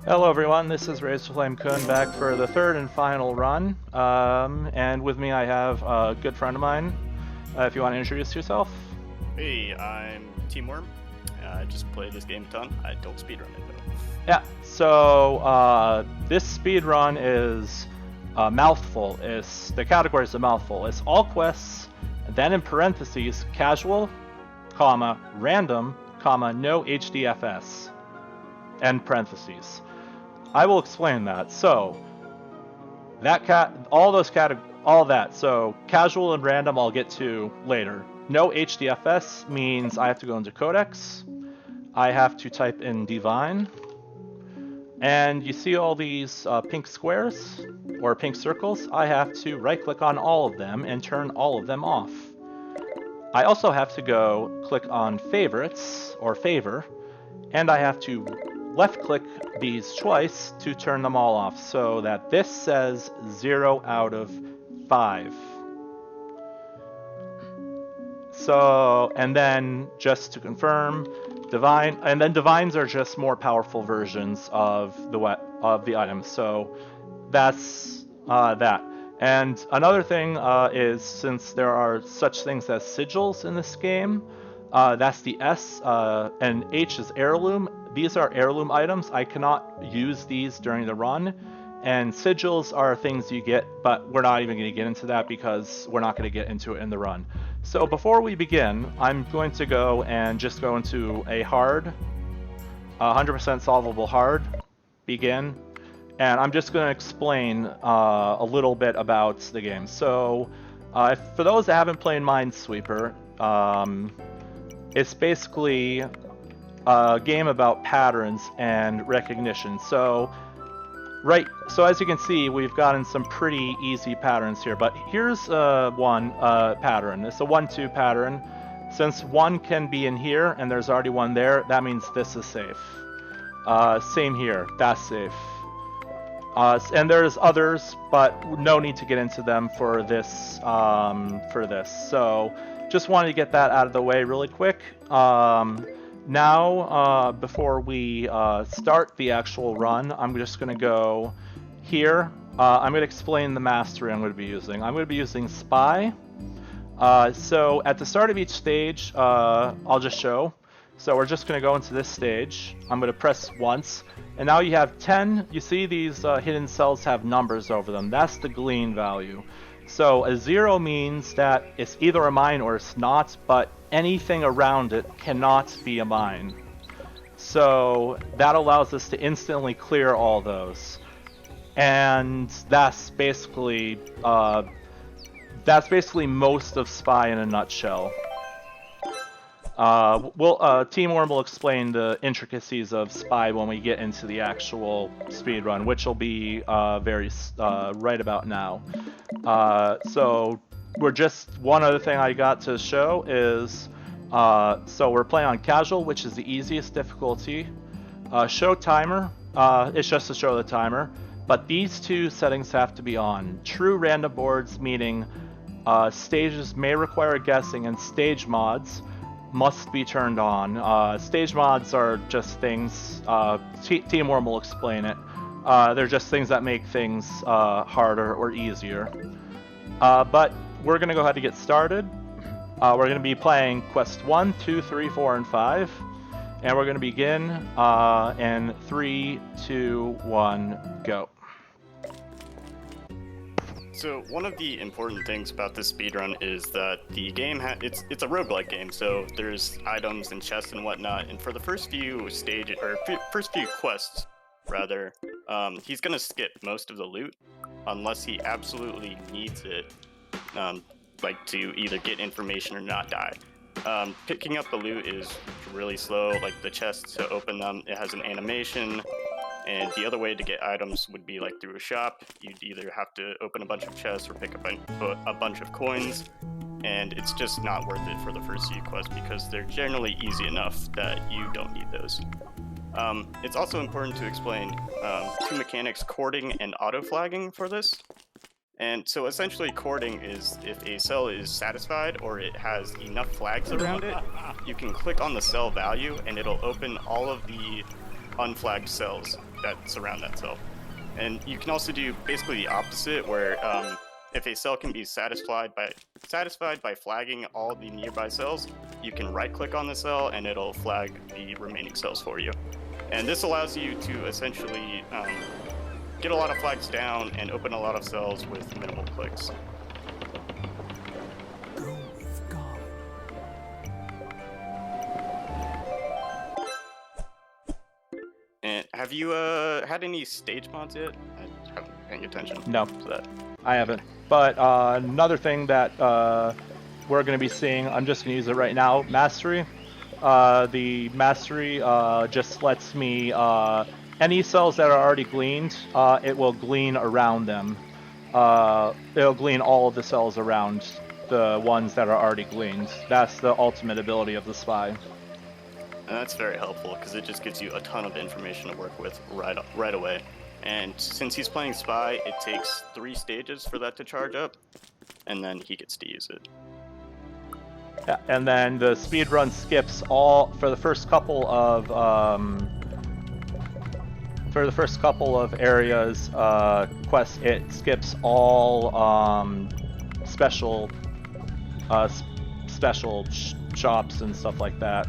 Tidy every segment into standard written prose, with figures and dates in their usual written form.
Hello everyone, this is razorflamekun back for the third and final run, and with me I have a good friend of mine. If you want to introduce yourself. Hey, I'm Teamworm. I just play this game a ton. I don't speedrun it though. Yeah, so this speedrun is a mouthful. The category is a mouthful. It's all quests, then in parentheses, casual, comma, random, comma, no HDFS, end parentheses. I will explain that. So all that. So casual and random I'll get to later. No HDFS means I have to go into Codex. I have to type in Divine. And you see all these pink squares or pink circles? I have to right click on all of them and turn all of them off. I also have to go click on favorites or favor, and I have to left click these twice to turn them all off so that this says 0 out of 5. So, and then just to confirm, divines are just more powerful versions of the items. So that's that. And another thing is, since there are such things as sigils in this game, that's the S, and H is heirloom. These are heirloom items. I cannot use these during the run. And sigils are things you get, but we're not even going to get into that because we're not going to get into it in the run. So before we begin, I'm going to go into a hard, 100% solvable hard, begin. And I'm just going to explain a little bit about the game. So for those that haven't played Minesweeper, it's basically a game about patterns and recognition. So as you can see, we've gotten some pretty easy patterns here, but here's one pattern. It's a 1-2 pattern. Since one can be in here and there's already one there, that means this is safe. Same here, that's safe. And there's others, but no need to get into them for this. So just wanted to get that out of the way really quick. Now, before we start the actual run, I'm just going to go here. I'm going to explain the mastery I'm going to be using. I'm going to be using Spy. So at the start of each stage, I'll just show. So we're just going to go into this stage. I'm going to press once. And now you have 10. You see these hidden cells have numbers over them. That's the glean value. So a 0 means that it's either a mine or it's not, but anything around it cannot be a mine. So that allows us to instantly clear all those. And that's basically most of Spy in a nutshell. Teamworm will explain the intricacies of Spy when we get into the actual speedrun, which will be right about now. So one other thing I got to show is, so we're playing on casual, which is the easiest difficulty. Show timer, it's just to show the timer, but these two settings have to be on. True random boards, meaning stages may require guessing, and stage mods must be turned on. Stage mods are just things, Teamworm will explain it. They're just things that make things harder or easier. But we're going to go ahead and get started. We're going to be playing Quest 1, 2, 3, 4, and 5. And we're going to begin in 3, 2, 1, go. So one of the important things about this speedrun is that the game it's a roguelike game, so there's items and chests and whatnot. And for the first few quests, rather, he's gonna skip most of the loot unless he absolutely needs it, like to either get information or not die. Picking up the loot is really slow. Like the chests, to open them, it has an animation. And the other way to get items would be like through a shop. You'd either have to open a bunch of chests or pick up a bunch of coins. And it's just not worth it for the first few quests because they're generally easy enough that you don't need those. It's also important to explain two mechanics, courting and auto-flagging for this. And so essentially courting is if a cell is satisfied or it has enough flags around it, you can click on the cell value and it'll open all of the unflagged cells that surround that cell. And you can also do basically the opposite, where if a cell can be satisfied by flagging all the nearby cells, you can right-click on the cell and it'll flag the remaining cells for you. And this allows you to essentially get a lot of flags down and open a lot of cells with minimal clicks. Go with God. And have you had any stage mods yet? I haven't been paying attention No. to that. I haven't. But another thing that we're going to be seeing, I'm just going to use it right now, Mastery. The Mastery just lets me, any cells that are already gleaned, it will glean around them. It'll glean all of the cells around the ones that are already gleaned. That's the ultimate ability of the Spy. And that's very helpful because it just gives you a ton of information to work with right away. And since he's playing Spy, it takes 3 stages for that to charge up, and then he gets to use it. Yeah, and then the speedrun skips all for the first couple of areas quests. It skips all special shops and stuff like that.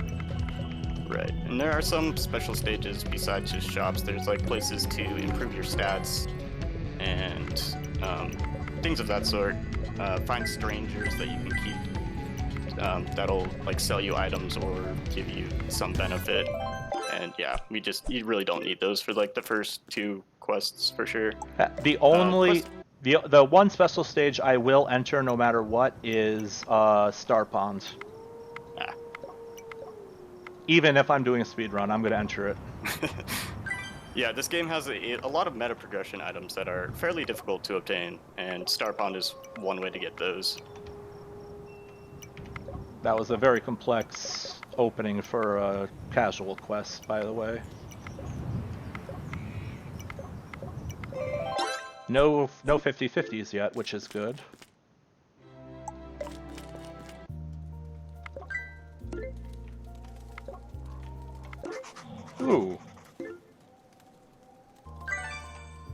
Right, and there are some special stages besides just shops. There's like places to improve your stats and things of that sort. Find strangers that you can keep that'll like sell you items or give you some benefit. And yeah, you really don't need those for like the first 2 quests for sure. The one special stage I will enter no matter what is Star Pond. Even if I'm doing a speed run, I'm going to enter it. Yeah, this game has a lot of meta progression items that are fairly difficult to obtain, and Star Pond is one way to get those. That was a very complex opening for a casual quest, by the way. No 50-50s yet, which is good. Ooh.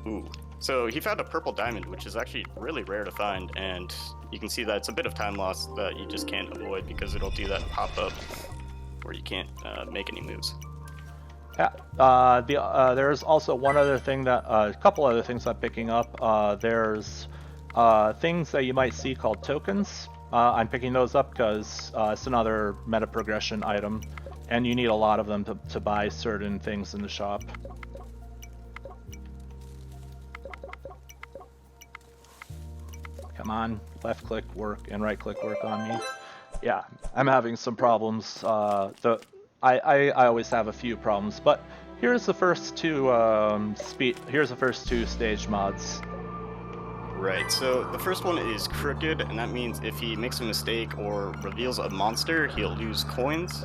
Ooh. So he found a purple diamond, which is actually really rare to find, and you can see that it's a bit of time loss that you just can't avoid because it'll do that pop-up where you can't make any moves. Yeah. There's also one other thing that a couple other things I'm picking up. There's things that you might see called tokens. I'm picking those up because it's another meta progression item, and you need a lot of them to buy certain things in the shop. Come on, left click work and right click work on me. Yeah, I'm having some problems. I always have a few problems, but here's the first 2 here's the first 2 stage mods. Right, so the first one is crooked, and that means if he makes a mistake or reveals a monster, he'll lose coins.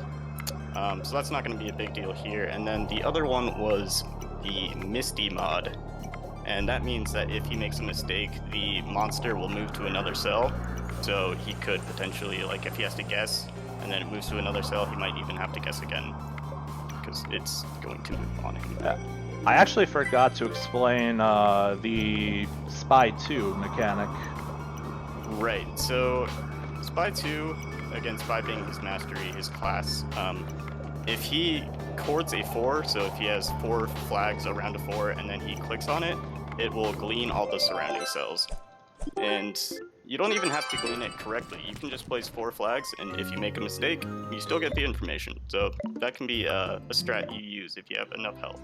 So that's not going to be a big deal here. And then the other one was the Misty mod, and that means that if he makes a mistake, the monster will move to another cell. So he could potentially, like if he has to guess, and then it moves to another cell, he might even have to guess again, because it's going to move on him. Yeah. I actually forgot to explain the Spy 2 mechanic. Right, so Spy 2, again, Spy being his mastery, his class, if he chords a 4, so if he has 4 flags around a 4 and then he clicks on it, it will glean all the surrounding cells. And you don't even have to glean it correctly. You can just place 4 flags, and if you make a mistake, you still get the information. So that can be a strat you use if you have enough health.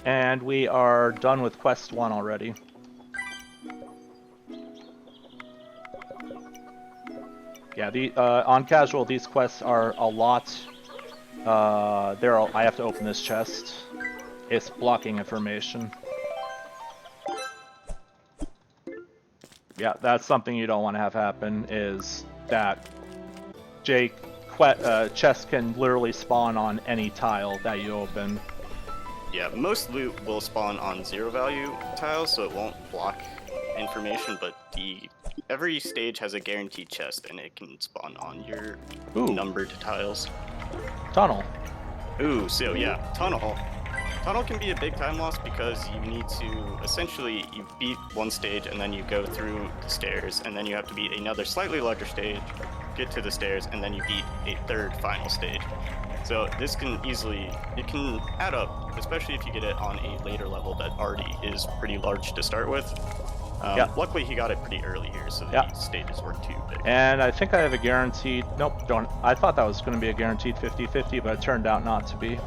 And we are done with quest 1 already. Yeah, on casual, these quests are a lot. I have to open this chest. It's blocking information. Yeah, that's something you don't want to have happen, is that chests can literally spawn on any tile that you open. Yeah, most loot will spawn on 0 value tiles, so it won't block information, but every stage has a guaranteed chest, and it can spawn on your numbered tiles. Tunnel. Ooh, so yeah, tunnel. Tunnel can be a big time loss because you need to essentially you beat one stage and then you go through the stairs and then you have to beat another slightly larger stage, get to the stairs, and then you beat a third final stage. So this can it can add up, especially if you get it on a later level that already is pretty large to start with. Luckily he got it pretty early here, so the stages weren't too big. And I think I have a guaranteed, nope, don't, I thought that was going to be a guaranteed 50-50, but it turned out not to be.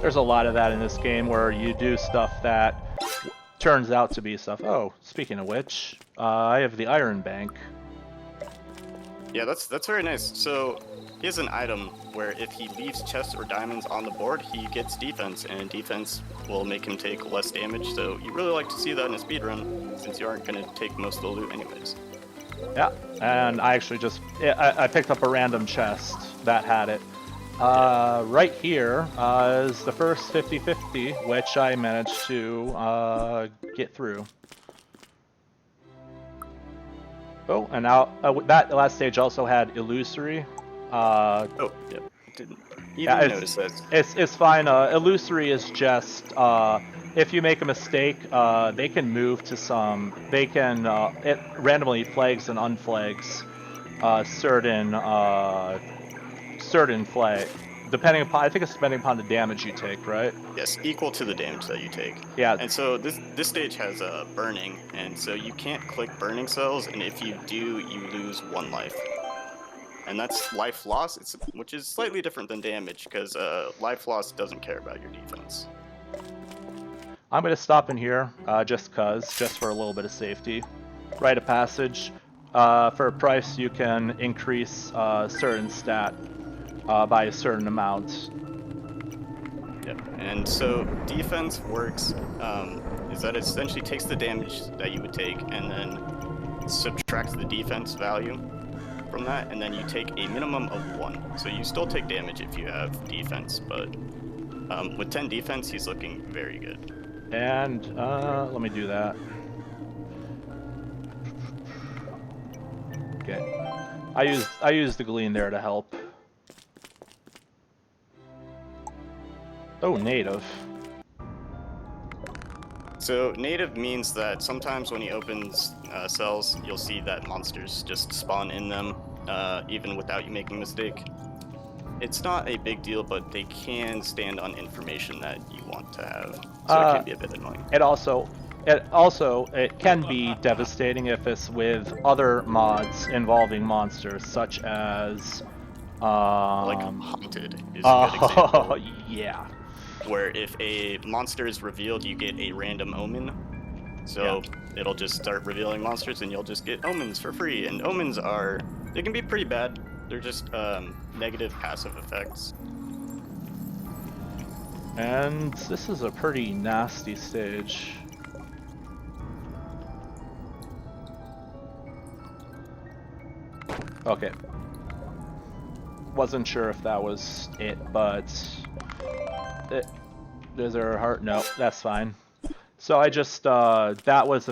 There's a lot of that in this game where you do stuff that turns out to be stuff. Oh, speaking of which, I have the Iron Bank. Yeah, that's very nice. So he has an item where if he leaves chests or diamonds on the board, he gets defense, and defense will make him take less damage. So you really like to see that in a speedrun, since you aren't going to take most of the loot anyways. Yeah, and I actually just, I picked up a random chest that had it. Right here is the first 50-50, which I managed to get through. Oh, and now that last stage also had illusory. Oh, yep. Didn't even notice that. It's fine. Illusory is just if you make a mistake, they can move to some. They can it randomly flags and unflags certain flag, depending upon. I think it's depending upon the damage you take, right? Yes, equal to the damage that you take. Yeah. And so this stage has burning, and so you can't click burning cells, and if you do, you lose 1 life. And that's life loss, which is slightly different than damage, because life loss doesn't care about your defense. I'm going to stop in here, just for a little bit of safety. Rite of passage. For a price, you can increase certain stat by a certain amount. Yep. And so defense works is that it essentially takes the damage that you would take and then subtracts the defense value from that, and then you take a minimum of 1. So you still take damage if you have defense, but with 10 defense, he's looking very good. And let me do that. Okay, I used the glean there to help. Oh, native. So native means that sometimes when he opens cells, you'll see that monsters just spawn in them, even without you making a mistake. It's not a big deal, but they can stand on information that you want to have, so it can be a bit annoying. It can be devastating if it's with other mods involving monsters, such as like Haunted is a good example. Yeah. Where if a monster is revealed, you get a random omen. So it'll just start revealing monsters and you'll just get omens for free. And omens they can be pretty bad. They're just negative passive effects. And this is a pretty nasty stage. Okay. Wasn't sure if that was it, but... Is there a heart? No, that's fine. So I just, that was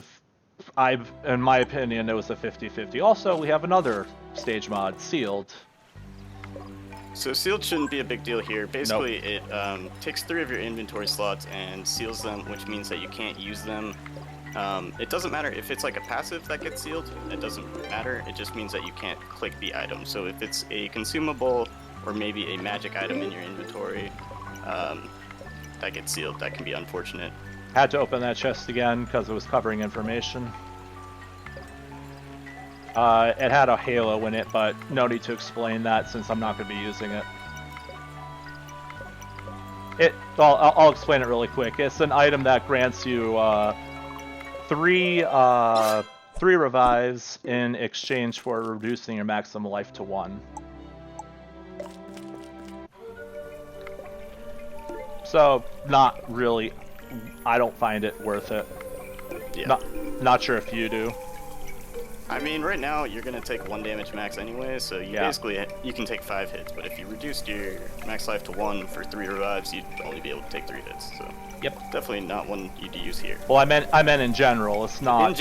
in my opinion, it was a 50-50. Also, we have another stage mod, Sealed. So Sealed shouldn't be a big deal here. Basically, it takes 3 of your inventory slots and seals them, which means that you can't use them. It doesn't matter if it's like a passive that gets sealed, it doesn't matter. It just means that you can't click the item. So if it's a consumable or maybe a magic item in your inventory, that gets sealed, that can be unfortunate. Had to open that chest again because it was covering information. It had a halo in it, but no need to explain that since I'm not going to be using it. I'll explain it really quick. It's an item that grants you 3 revives in exchange for reducing your maximum life to 1. So, not really. I don't find it worth it. Yeah. Not sure if you do. I mean, right now you're gonna take 1 damage max anyway, so basically you can take 5 hits. But if you reduced your max life to 1 for 3 revives, you'd only be able to take 3 hits. So, definitely not one you'd use here. Well, I meant in general. It's not.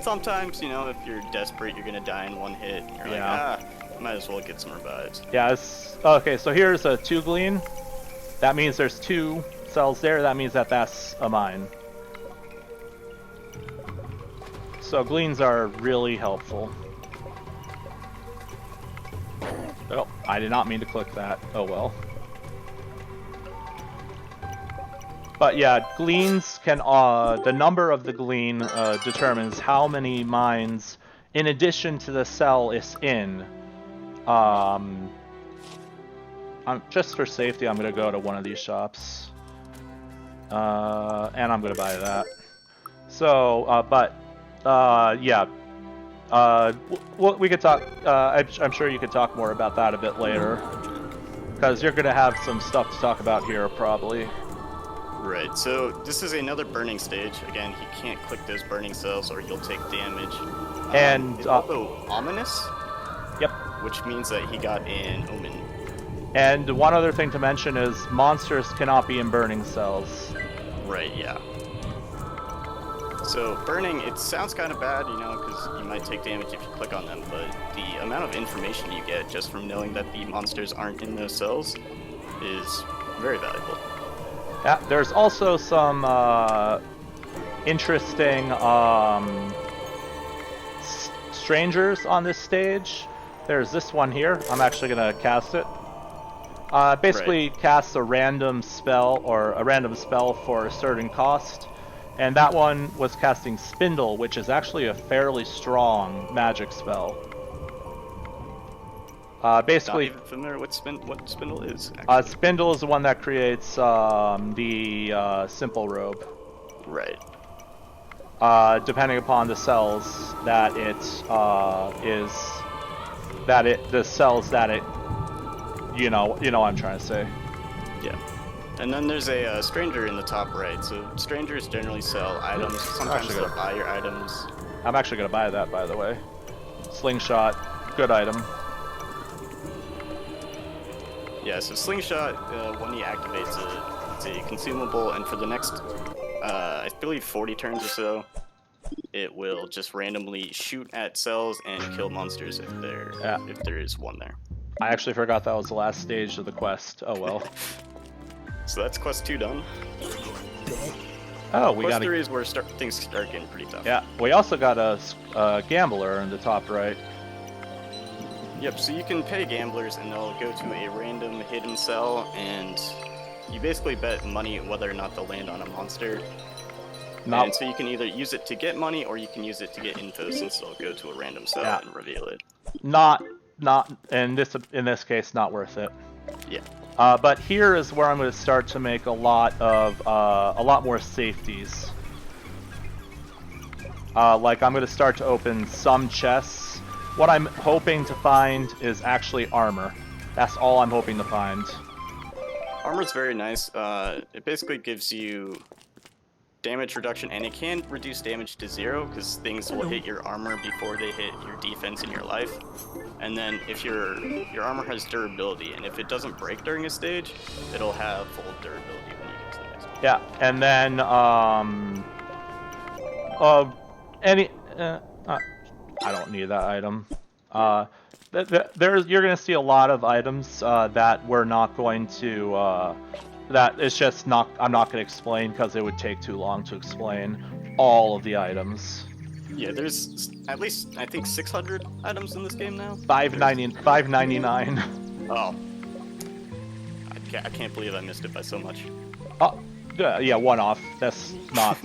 Sometimes, you know, if you're desperate, you're gonna die in 1 hit. And you're like, might as well get some revives. Yeah. Okay. So here's a 2 glean. That means there's 2 cells there. That means that that's a mine. So gleans are really helpful. Oh, I did not mean to click that. Oh well. But yeah, gleans can, the number of the glean determines how many mines, in addition to the cell it's in. Just for safety, I'm going to go to one of these shops. And I'm going to buy that. So, yeah. We could talk, I'm sure you could talk more about that a bit later. Because you're going to have some stuff to talk about here, probably. Right, so this is another burning stage. Again, he can't click those burning cells or he'll take damage. And it's also ominous. Yep. Which means that he got an omen. And one other thing to mention is monsters cannot be in burning cells. Right, yeah. So burning, it sounds kind of bad, you know, because you might take damage if you click on them, but the amount of information you get just from knowing that the monsters aren't in those cells is very valuable. Yeah, there's also some interesting strangers on this stage. There's this one here. I'm actually going to cast it. Basically casts a random spell or a random spell for a certain cost. And that one was casting Spindle, which is actually a fairly strong magic spell. Basically, not even familiar what Spindle is. Spindle is the one that creates the simple robe. Right. Depending upon the cells that it the cells that it, you know what I'm trying to say. Yeah. And then there's a stranger in the top right. So strangers generally sell items. Sometimes they'll buy your items. I'm actually gonna buy that, by the way. Slingshot, good item. Yeah, so Slingshot, when he activates it, it's a consumable, and for the next, I believe 40 turns or so, it will just randomly shoot at cells and kill monsters if there is one there. I actually forgot that was the last stage of the quest. Oh well. So that's quest 2 done. Oh, we got quest 3 is where things start getting pretty tough. Yeah, we also got a gambler in the top right. Yep, so you can pay gamblers and they'll go to a random hidden cell and you basically bet money whether or not they'll land on a monster. And so you can either use it to get money or you can use it to get info since they'll go to a random cell and reveal it. Not in this case, not worth it. Yeah. But here is where I'm going to start to make a lot more safeties. Like I'm going to start to open some chests. What I'm hoping to find is actually armor. That's all I'm hoping to find. Armor's very nice. It basically gives you damage reduction, and it can reduce damage to 0 because things will hit your armor before they hit your defense in your life. And then if your armor has durability, and if it doesn't break during a stage, it'll have full durability when you get to the next one. Yeah, and then I don't need that item. You're going to see a lot of items that we're not going to. That it's just not. I'm not going to explain because it would take too long to explain all of the items. Yeah, there's at least I think 600 items in this game now. $5.99. Oh, I can't believe I missed it by so much. Oh, yeah, one off. That's not.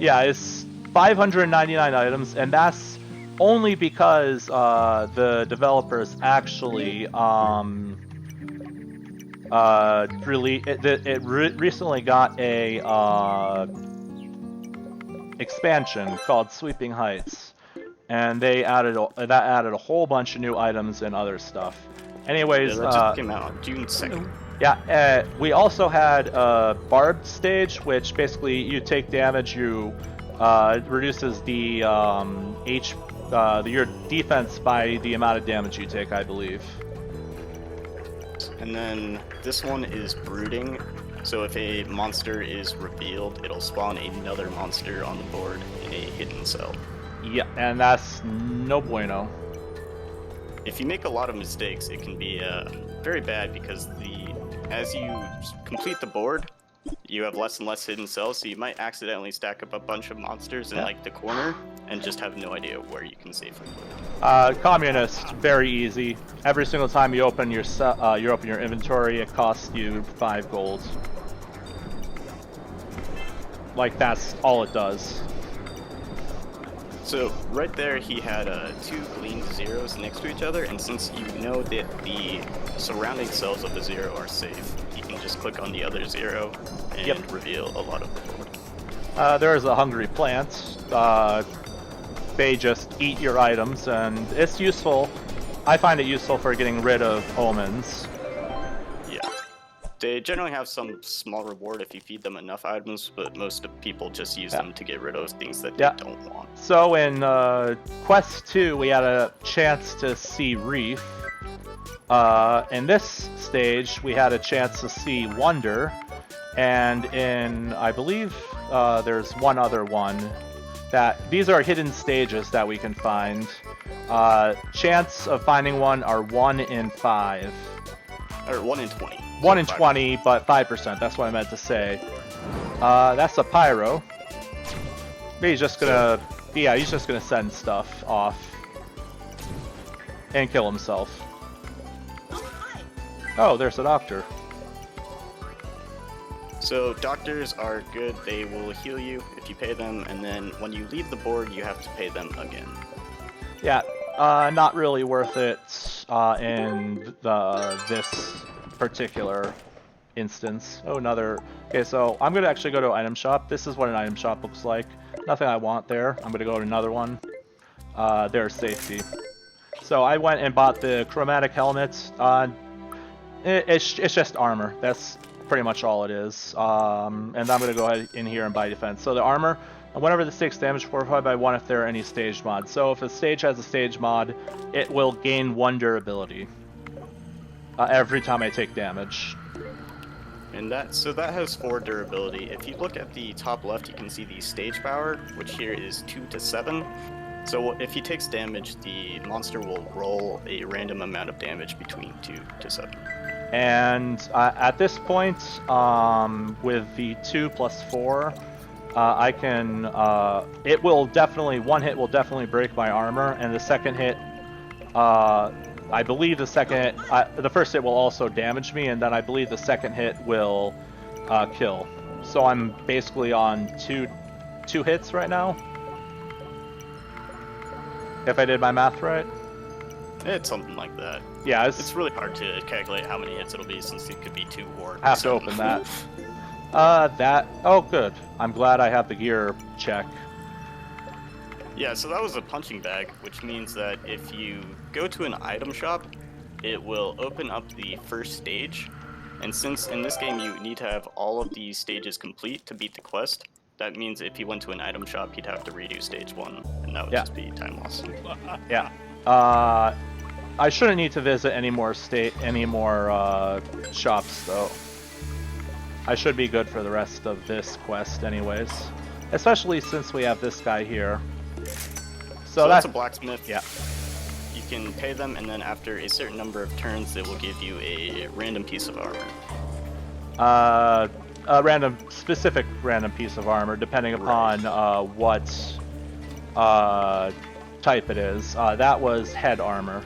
Yeah, it's 599 items, and that's only because the developers actually recently got a expansion called Sweeping Heights, and they added a whole bunch of new items and other stuff. Anyways, yeah, that just came out on June 2nd. Yeah, we also had a barbed stage, which basically you take damage, reduces the your defense by the amount of damage you take, I believe. And then this one is brooding. So if a monster is revealed, it'll spawn another monster on the board in a hidden cell. Yeah, and that's no bueno. If you make a lot of mistakes, it can be very bad because as you complete the board, you have less and less hidden cells, so you might accidentally stack up a bunch of monsters in like the corner and just have no idea where you can safely put them. Communist, very easy. Every single time you open your inventory, it costs you 5 gold. Like, that's all it does. So right there, he had 2 gleamed zeros next to each other, and since you know that the surrounding cells of the 0 are safe, you can just click on the other 0 and reveal a lot of the board. There is a hungry plant. They just eat your items, and it's useful. I find it useful for getting rid of omens. Yeah. They generally have some small reward if you feed them enough items, but most people just use them to get rid of things that they don't want. So in Quest 2, we had a chance to see Reef. In this stage, we had a chance to see Wonder. And in, I believe, there's one other one. These are hidden stages that we can find. Chance of finding one are 1 in 5. Or 1 in 20. 1 in 20, but 5%. That's what I meant to say. That's a pyro. He's just gonna, he's just gonna send stuff off and kill himself. Oh, there's a doctor. So doctors are good. They will heal you if you pay them, and then when you leave the board, you have to pay them again. Yeah, not really worth it in this particular instance. Oh, another. Okay, so I'm gonna actually go to item shop. This is what an item shop looks like. Nothing I want there. I'm gonna go to another one. There's safety. So I went and bought the chromatic helmet. It's just armor. That's pretty much all it is. And I'm gonna go ahead in here and buy defense. So the armor, whenever this takes damage, fortified by 1 if there are any stage mods. So if a stage has a stage mod, it will gain 1 durability every time I take damage. And that has 4 durability. If you look at the top left, you can see the stage power, which here is 2 to 7. So if he takes damage, the monster will roll a random amount of damage between 2 to 7. And at this point, with the 2 plus 4, I can, it will definitely, 1 hit will definitely break my armor, and the second hit, I believe the second hit, the first hit will also damage me, and then I believe the second hit will kill. So I'm basically on two hits right now. If I did my math right. It's something like that. Yeah, it's really hard to calculate how many hits it'll be since it could be 2 or have to open that. Oh good. I'm glad I have the gear check. Yeah, so that was a punching bag, which means that if you go to an item shop, it will open up the first stage. And since in this game you need to have all of these stages complete to beat the quest, that means if you went to an item shop, he'd have to redo stage 1, and that would just be time loss. Yeah. I shouldn't need to visit any more shops though. I should be good for the rest of this quest anyways. Especially since we have this guy here. So that's a blacksmith. Yeah. You can pay them, and then after a certain number of turns, it will give you a random piece of armor. A specific random piece of armor, depending upon what type it is. That was head armor.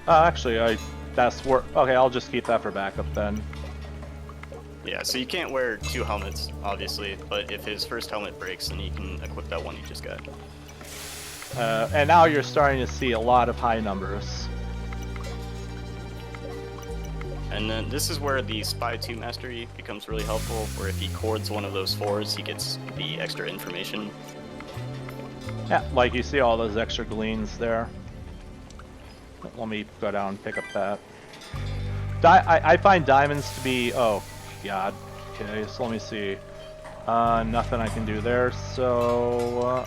Actually, okay, I'll just keep that for backup then. Yeah, so you can't wear 2 helmets, obviously, but if his first helmet breaks, then you can equip that one you just got. And now you're starting to see a lot of high numbers. And then this is where the Spy 2 Mastery becomes really helpful, where if he chords one of those 4s, he gets the extra information. Yeah, like you see all those extra gleans there. Let me go down and pick up that. I find diamonds to be... Oh, God. Okay, so let me see. Nothing I can do there, so...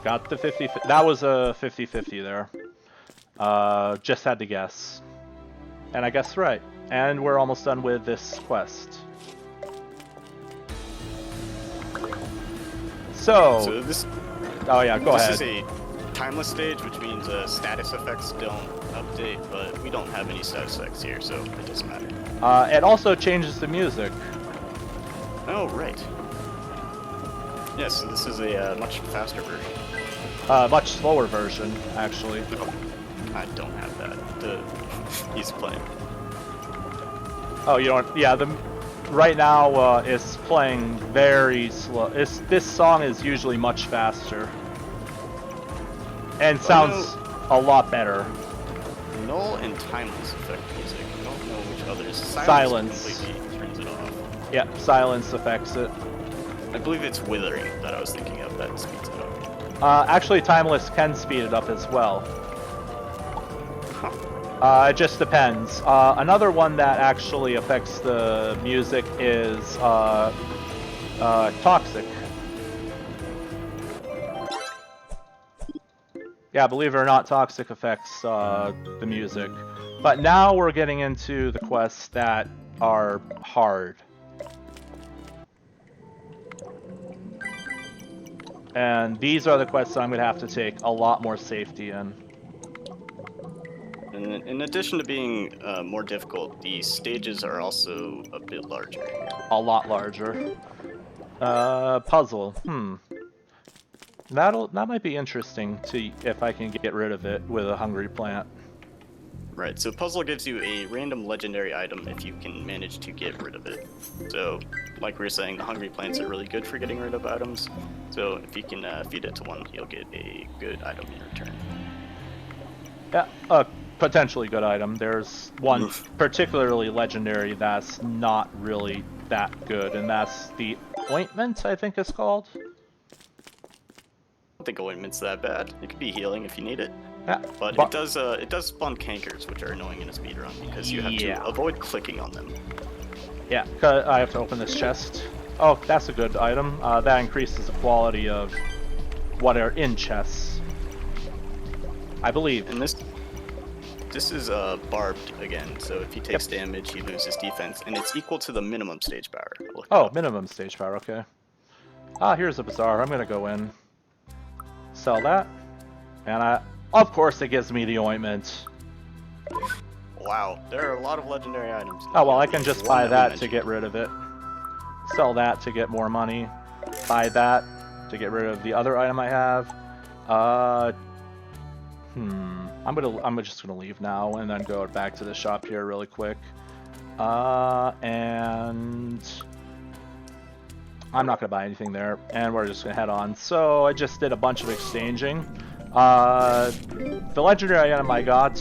got the 50... That was a 50-50 there. Just had to guess. And I guessed right. And we're almost done with this quest. So this... Oh yeah, go ahead. This is a timeless stage, which means status effects don't update, but we don't have any status effects here, so it doesn't matter. It also changes the music. Oh, right. Yes, so this is a much faster version. Much slower version, actually. Oh, I don't have that. He's playing. Oh, you don't? Yeah, right now it's playing very slow. This song is usually much faster. And sounds a lot better. Null and timeless effect music. I don't know which others. Silence. Completely turns it off. Yep, silence affects it. I believe it's withering that I was thinking of that speeds it up. Actually, timeless can speed it up as well. Huh. It just depends. Another one that actually affects the music is toxic. Yeah, believe it or not, toxic affects the music. But now we're getting into the quests that are hard. And these are the quests I'm going to have to take a lot more safety in. And in addition to being more difficult, the stages are also a bit larger. A lot larger. Puzzle. That might be interesting to if I can get rid of it with a hungry plant. Right, so puzzle gives you a random legendary item if you can manage to get rid of it. So, like we were saying, the hungry plants are really good for getting rid of items. So if you can feed it to one, you'll get a good item in return. Yeah, a potentially good item. There's one particularly legendary that's not really that good, and that's the ointment, I think it's called. I don't think ointment's that bad. It could be healing if you need it. Yeah, but it does spawn cankers, which are annoying in a speedrun because you have to avoid clicking on them. Yeah, cause I have to open this chest. Oh, that's a good item. That increases the quality of what are in chests, I believe. And this is barbed again, so if he takes damage, he loses defense, and it's equal to the minimum stage power. Oh, minimum stage power, okay. Here's a bazaar. I'm gonna go in, sell that, and of course it gives me the ointment. Wow, there are a lot of legendary items. Oh well, I can just buy that to get rid of it. Sell that to get more money. Buy that to get rid of the other item I have. I'm just gonna leave now and then go back to the shop here really quick. And I'm not gonna buy anything there, and we're just gonna head on. So I just did a bunch of exchanging. The legendary item I got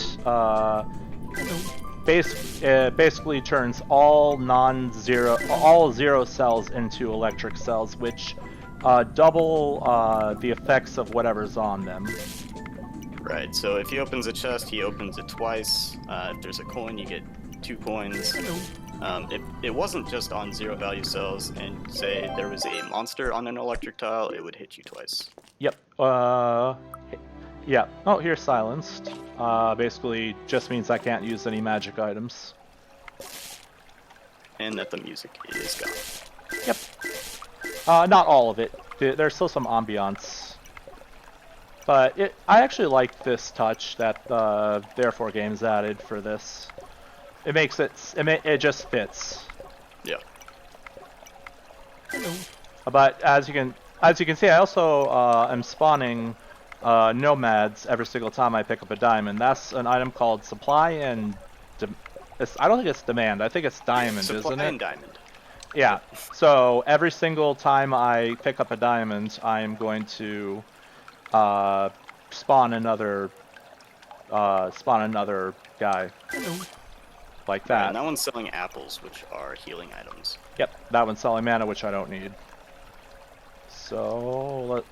basically turns all zero cells into electric cells, which double the effects of whatever's on them. Right, so if he opens a chest, he opens it twice. If there's a coin, you get 2 coins. It wasn't just on zero value cells, and say there was a monster on an electric tile, it would hit you twice. Yep. Yeah. Oh, here's silenced. Basically just means I can't use any magic items. And that the music is gone. Yep. Not all of it. There's still some ambiance. But I actually like this touch that Therefore Games added for this. It makes it just fits. Yeah. But as you can see, I also am spawning nomads every single time I pick up a diamond. That's an item called supply and I don't think it's demand. I think it's diamond, supply isn't it? and diamond. Yeah. So every single time I pick up a diamond, I am going to spawn another guy. Like that. And that one's selling apples, which are healing items. Yep, that one's selling mana, which I don't need. So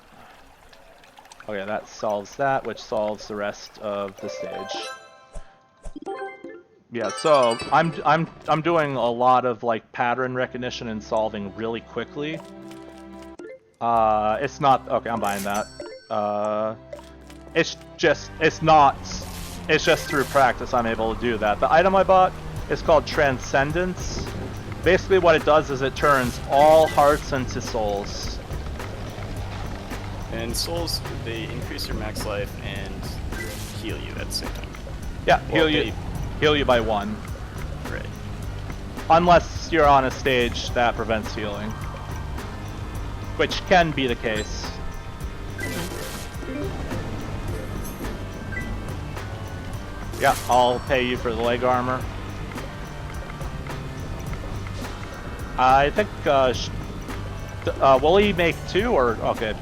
okay, that solves that, which solves the rest of the stage. Yeah, so I'm doing a lot of like pattern recognition and solving really quickly. It's not okay. I'm buying that. It's just through practice I'm able to do that. The item I bought is called Transcendence. Basically what it does is it turns all hearts into souls. And souls, they increase your max life and heal you at the same time. Yeah, Well, heal you by 1. Right. Unless you're on a stage that prevents healing. Which can be the case. Yeah, I'll pay you for the leg armor. I think, will he make 2 or, okay.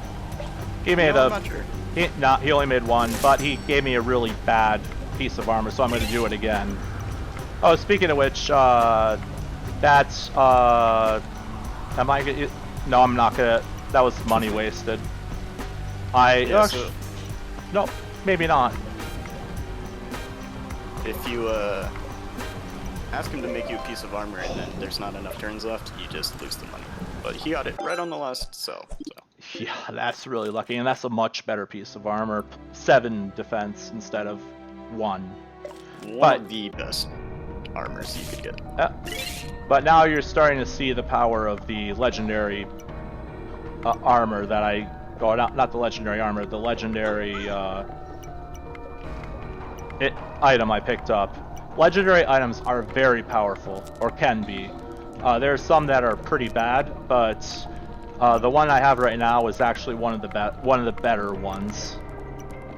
He made I'm not sure. He only made 1, but he gave me a really bad piece of armor, so I'm gonna do it again. Oh, speaking of which, that's, am I gonna, no, I'm not gonna, that was money wasted. No, maybe not. If you ask him to make you a piece of armor and then there's not enough turns left, you just lose the money. But he got it right on the last sell. So. Yeah, that's really lucky, and that's a much better piece of armor. 7 defense instead of 1. One of the best armors you could get. Yeah. But now you're starting to see the power of the legendary armor that I... Oh, not the legendary armor, the legendary item I picked up. Legendary items are very powerful, or can be. There are some that are pretty bad, but the one I have right now is actually one of the better ones.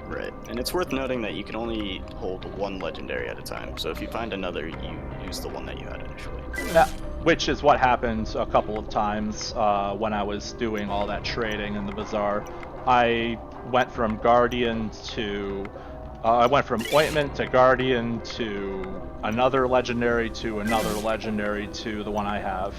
Right, and it's worth noting that you can only hold 1 legendary at a time. So if you find another, you use the one that you had initially. Yeah, which is what happened a couple of times when I was doing all that trading in the bazaar. I went from Guardian to... I went from Ointment to Guardian to another legendary to another legendary to the one I have.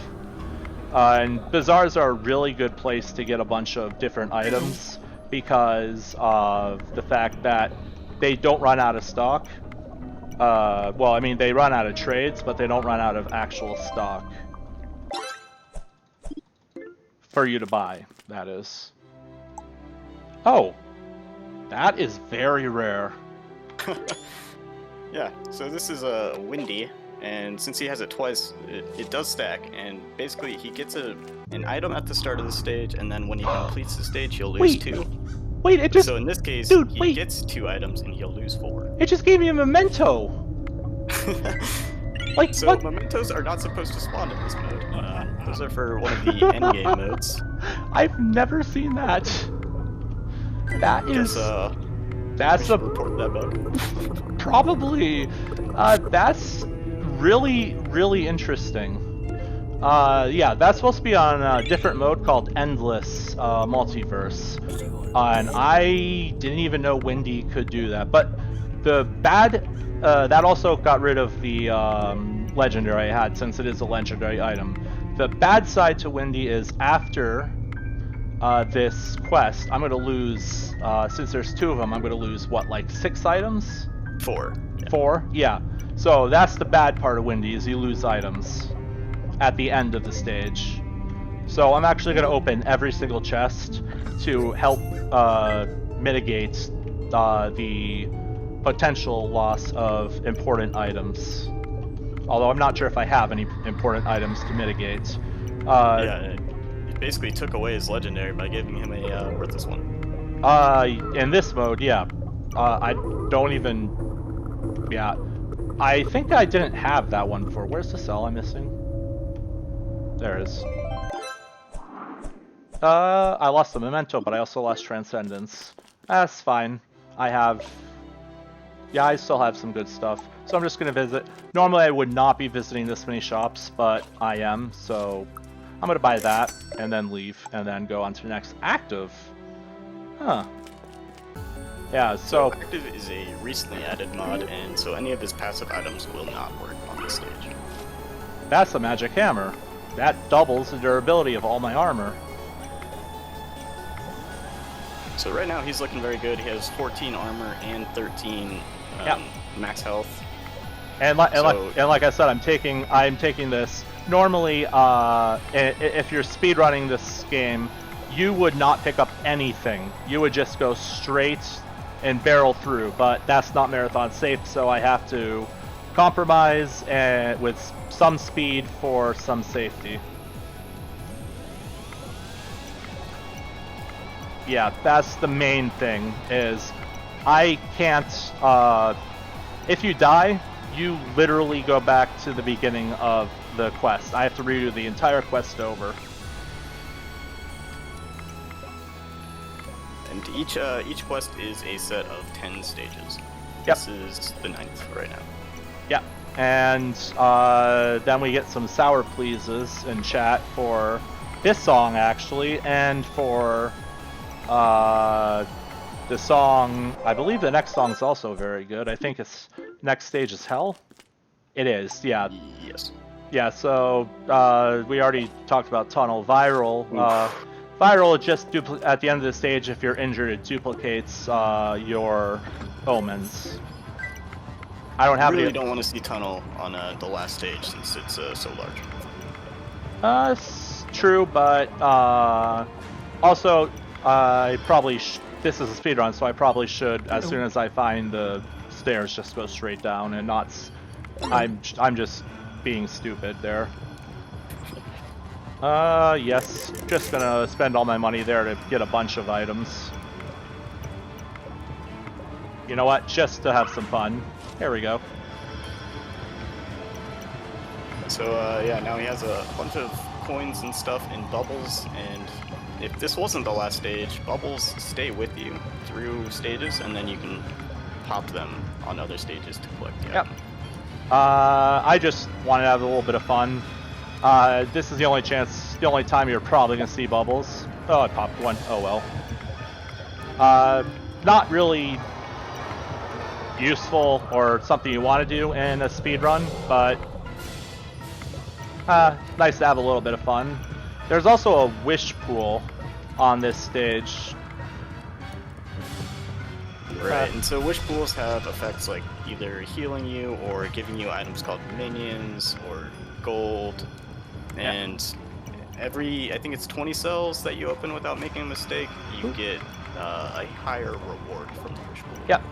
And bazaars are a really good place to get a bunch of different items because of the fact that they don't run out of stock. Well, I mean, they run out of trades, but they don't run out of actual stock. For you to buy, that is. Oh, that is very rare. Yeah, so this is a Windy, and since he has it twice, it does stack, and basically he gets an item at the start of the stage, and then when he completes the stage, he'll lose 2. Wait, it just... So in this case, dude, he gets 2 items, and he'll lose 4. It just gave me a memento! Like, so what? mementos are not supposed to spawn in this mode. Those are for one of the endgame modes. I've never seen that. That is... that's a... report that bug. Probably. That's really, really interesting. Yeah, that's supposed to be on a different mode called Endless Multiverse. And I didn't even know Windy could do that. But the bad... that also got rid of the legendary I had, since it is a legendary item. The bad side to Windy is after this quest, I'm going to lose, since there's 2 of them, I'm going to lose, what, like 6 items? 4. Yeah. 4? Yeah. So that's the bad part of Windy, is you lose items at the end of the stage. So I'm actually going to open every single chest to help mitigate the potential loss of important items. Although I'm not sure if I have any important items to mitigate. Yeah, it basically took away his legendary by giving him a worthless one. In this mode, yeah. I don't even... Yeah. I think I didn't have that one before. Where's the cell I'm missing? There it is. I lost the memento, but I also lost transcendence. That's fine. I have... Yeah, I still have some good stuff. So I'm just going to visit. Normally I would not be visiting this many shops, but I am. So I'm going to buy that and then leave and then go on to the next active. Huh. Yeah, so... Active is a recently added mod, and so any of his passive items will not work on this stage. That's a magic hammer. That doubles the durability of all my armor. So right now he's looking very good. He has 14 armor and 13 max health. And like I said, I'm taking this. Normally, if you're speedrunning this game, you would not pick up anything. You would just go straight and barrel through. But that's not marathon safe, so I have to compromise with some speed for some safety. Yeah, that's the main thing, is I can't, if you die, you literally go back to the beginning of the quest. I have to redo the entire quest over. And each quest is a set of 10 stages. Yep. This is the 9th right now. Yeah, and then we get some sour pleases in chat for this song, actually, and for the song, I believe the next song is also very good. I think it's next stage is Hell. It is, yeah. Yes. Yeah, so we already talked about Tunnel. Viral. Viral, just at the end of the stage, if you're injured, it duplicates your omens. I don't have really don't want to see Tunnel on the last stage since it's so large. It's true, but also I probably this is a speedrun, so I probably should, as soon as I find the stairs, just go straight down and not. I'm just being stupid there. Yes, just gonna spend all my money there to get a bunch of items. You know what? Just to have some fun. There we go. So yeah, now he has a bunch of coins and stuff in bubbles, and if this wasn't the last stage, bubbles stay with you through stages, and then you can pop them on other stages to collect the item. I just wanted to have a little bit of fun. This is the only time you're probably gonna see bubbles. Oh, I popped one. Oh well. Not really useful or something you want to do in a speedrun, but nice to have a little bit of fun. There's also a wish pool on this stage. Right, and so wish pools have effects like either healing you or giving you items called minions or gold. And every, I think it's 20 cells that you open without making a mistake, you get a higher reward from the wish pool. Yep.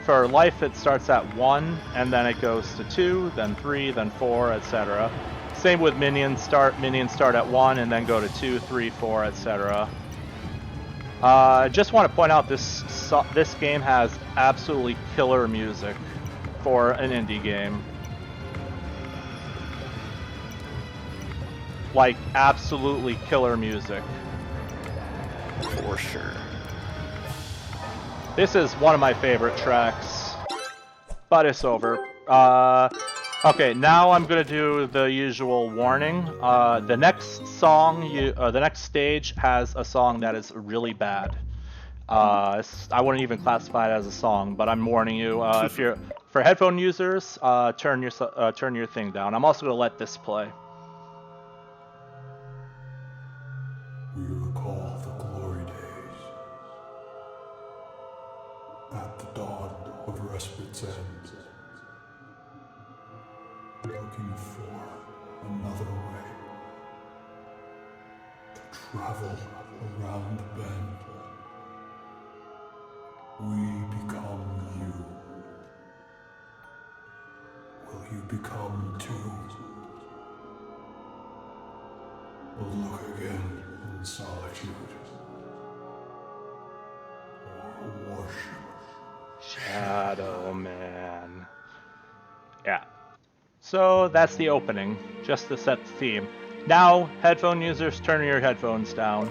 For life it starts at 1, and then it goes to 2, then 3, then 4, etc. Same with minions. Minions start at 1 and then go to 2, 3, 4, etc. I just want to point out this game has absolutely killer music for an indie game. Like, absolutely killer music. For sure. This is one of my favorite tracks, but it's over. Okay, now I'm gonna do the usual warning. The next song, the next stage has a song that is really bad. I wouldn't even classify it as a song, but I'm warning you. If you're for headphone users, turn your thing down. I'm also gonna let this play. We recall the glory days. At the dawn of respite's end. Looking for another way. To travel around the bend. We become you. Will you become too? Look again in solitude. Or worship. Shadow Man. Yeah. So that's the opening, just to set the theme. Now, headphone users, turn your headphones down.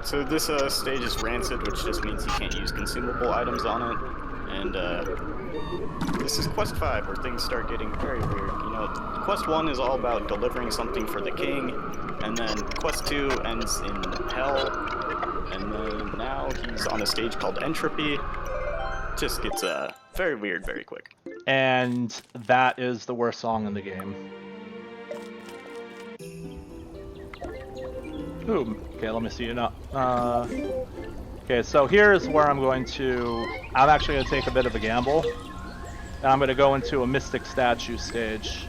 So this stage is rancid, which just means you can't use consumable items on it. And this is Quest 5, where things start getting very weird. You know, Quest 1 is all about delivering something for the king, and then Quest 2 ends in Hell, and then now he's on a stage called Entropy. Just gets very weird very quick. And that is the worst song in the game. Ooh, okay, let me see it now. Okay, so here's where I'm actually going to take a bit of a gamble. And I'm going to go into a Mystic Statue stage.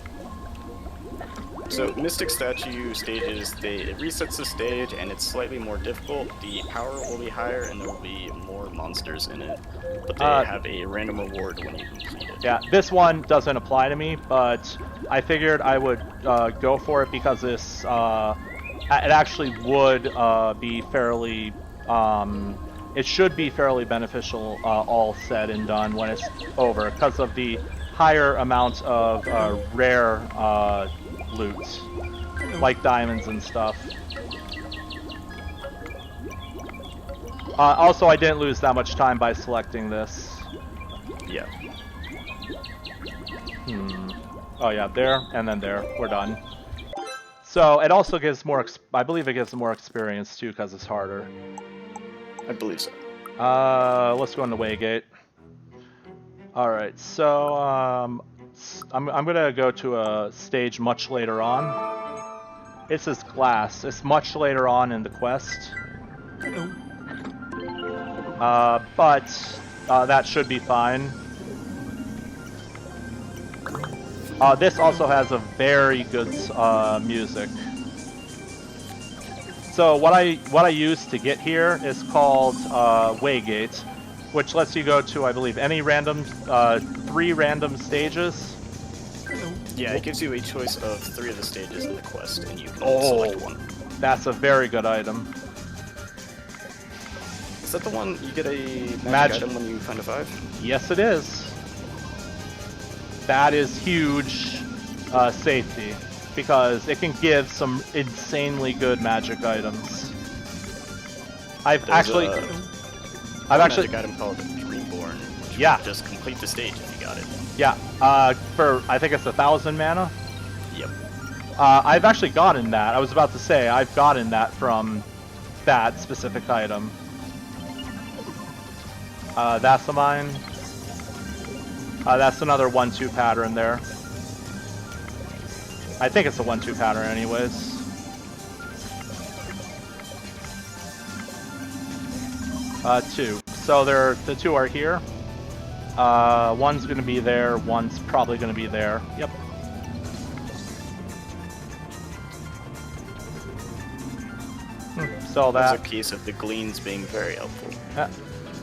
So Mystic Statue stages, it resets the stage and it's slightly more difficult. The power will be higher and there will be more monsters in it. But they have a random reward when you complete it. Yeah, this one doesn't apply to me, but I figured I would go for it because this it actually would be fairly, it should be fairly beneficial all said and done when it's over, because of the higher amount of rare loot, like diamonds and stuff. Also, I didn't lose that much time by selecting this. Yeah. Oh yeah, there, and then there. We're done. So, it also gives more, I believe it gives more experience too, because it's harder. I believe so. Let's go into Waygate. Alright, so, I'm gonna go to a stage much later on. This is glass. It's much later on in the quest. But that should be fine. This also has a very good music. So what I use to get here is called Waygate, which lets you go to, I believe, any random 3 random stages. Yeah, it gives you a choice of 3 of the stages in the quest, and you can select one. That's a very good item. Is that the one you get a magic item when you find a 5? Yes, it is. That is huge safety, because it can give some insanely good magic items. I've actually magic item called Reborn, which will just complete the stage if you got it. Yeah, for I think it's 1,000 mana. Yep. I've actually gotten that. I was about to say I've gotten that from that specific item. That's a mine. That's another 1-2 pattern there. I think it's a 1-2 pattern anyways. Two. So the 2 are here. One's gonna be there, one's probably gonna be there. Yep. So that's a case of the gleans being very helpful.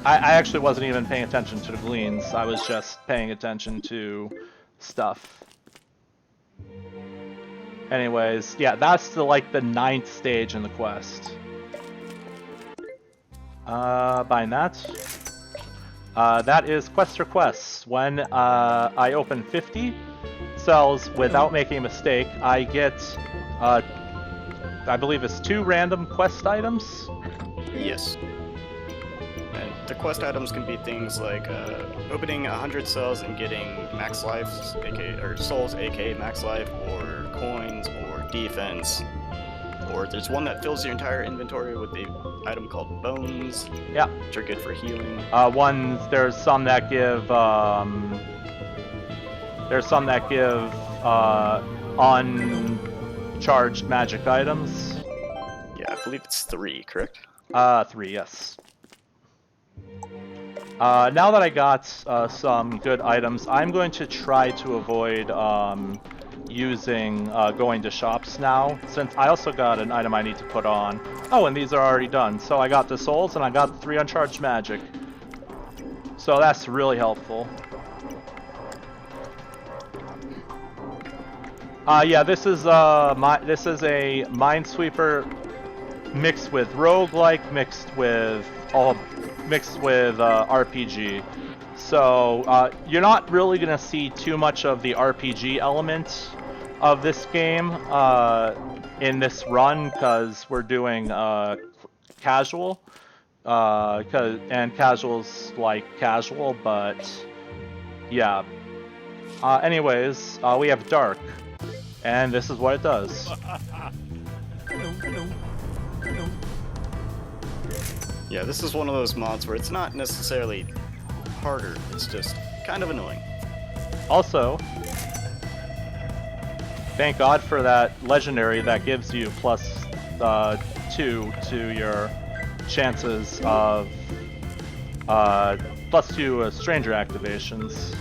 I actually wasn't even paying attention to the gleans. I was just paying attention to stuff. Anyways, yeah, that's the 9th stage in the quest. Buying that. That is Quest Requests. When I open 50 cells without making a mistake, I get, I believe it's 2 random quest items? Yes. And the quest items can be things like opening 100 cells and getting max lives, aka, or souls, aka max life, or coins, or defense. Or there's one that fills your entire inventory with a item called bones. Yeah. Which are good for healing. There's some that give uncharged magic items. Yeah, I believe it's 3, correct? 3, yes. Now that I got some good items, I'm going to try to avoid going to shops now, since I also got an item I need to put on. Oh, and these are already done. So I got the souls and I got the 3 uncharged magic. So that's really helpful. Yeah, this is a Minesweeper mixed with roguelike, mixed with RPG. So you're not really gonna see too much of the RPG element of this game in this run, because we're doing casual, and casual's like casual, but yeah. Anyways, we have dark, and this is what it does. Yeah, this is one of those mods where it's not necessarily harder, it's just kind of annoying. Also, thank God for that legendary that gives you +2 to your chances of +2 stranger activations.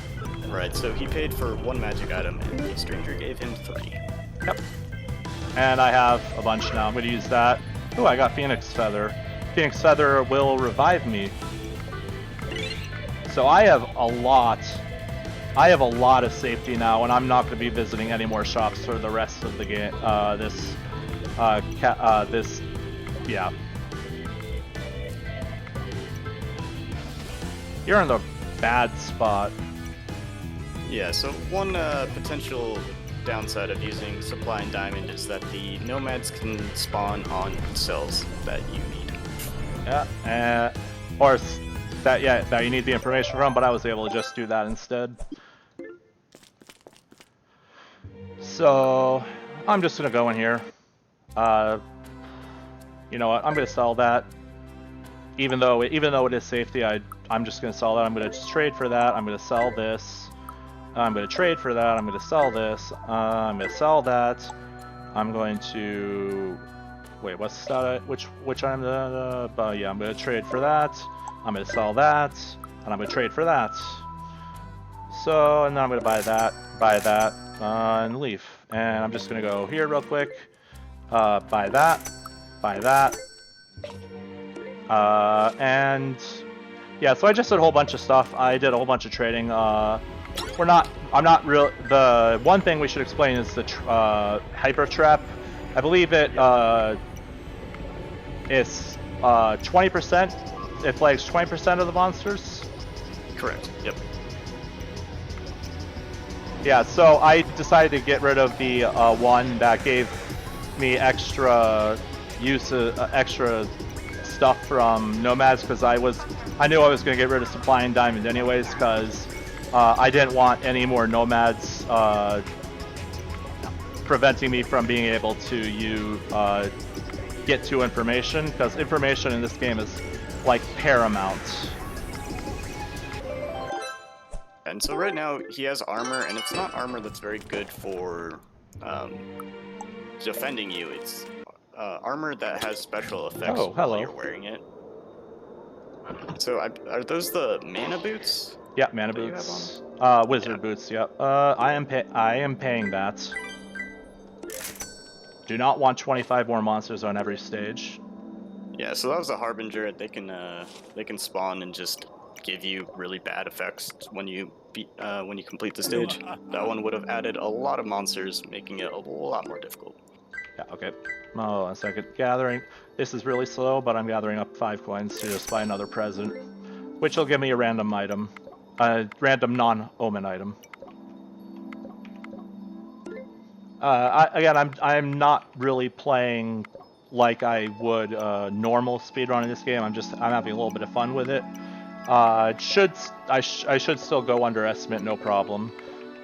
Right, so he paid for 1 magic item and the stranger gave him 3. Yep. And I have a bunch now. I'm going to use that. Ooh, I got Phoenix Feather. Phoenix Feather will revive me. So I have a lot of safety now, and I'm not going to be visiting any more shops for the rest of the game, this this, yeah. You're in the bad spot. Yeah, so one potential downside of using Supply and Diamond is that the nomads can spawn on cells that you need. Yeah, or that you need the information from, but I was able to just do that instead. So I'm just gonna go in here. You know what? I'm gonna sell that. Even though it is safety, I'm just gonna sell that. I'm gonna just trade for that. I'm gonna sell this. I'm gonna trade for that. I'm gonna sell this. I'm gonna sell that. I'm going to wait. What's that? Which item? Yeah, I'm gonna trade for that. I'm gonna sell that, and I'm gonna trade for that. So, and then I'm gonna buy that, and leave. And I'm just gonna go here real quick. Buy that. And yeah, so I just did a whole bunch of stuff. I did a whole bunch of trading. I'm not real. The one thing we should explain is the hyper trap. I believe it is 20%. It flags 20% of the monsters. Correct. Yep. Yeah, so I decided to get rid of the one that gave me extra extra stuff from nomads, because I knew I was going to get rid of Supply and Diamond anyways, because I didn't want any more nomads preventing me from being able to get to information, because information in this game is like paramount. And so right now he has armor, and it's not armor that's very good for defending you. It's armor that has special effects while you're wearing it. So are those the mana boots? Yeah, mana boots. Wizard boots. Yep. I am paying that. Do not want 25 more monsters on every stage. Yeah, so that was a harbinger. They can spawn and just give you really bad effects when you complete the stage. That one would have added a lot of monsters, making it a lot more difficult. Yeah, okay. Oh, a second. Gathering. This is really slow, but I'm gathering up 5 coins to just buy another present, which will give me a random item. A random non-omen item. I'm not really playing like I would normal speedrun in this game. I'm having a little bit of fun with it. I should still go underestimate, no problem.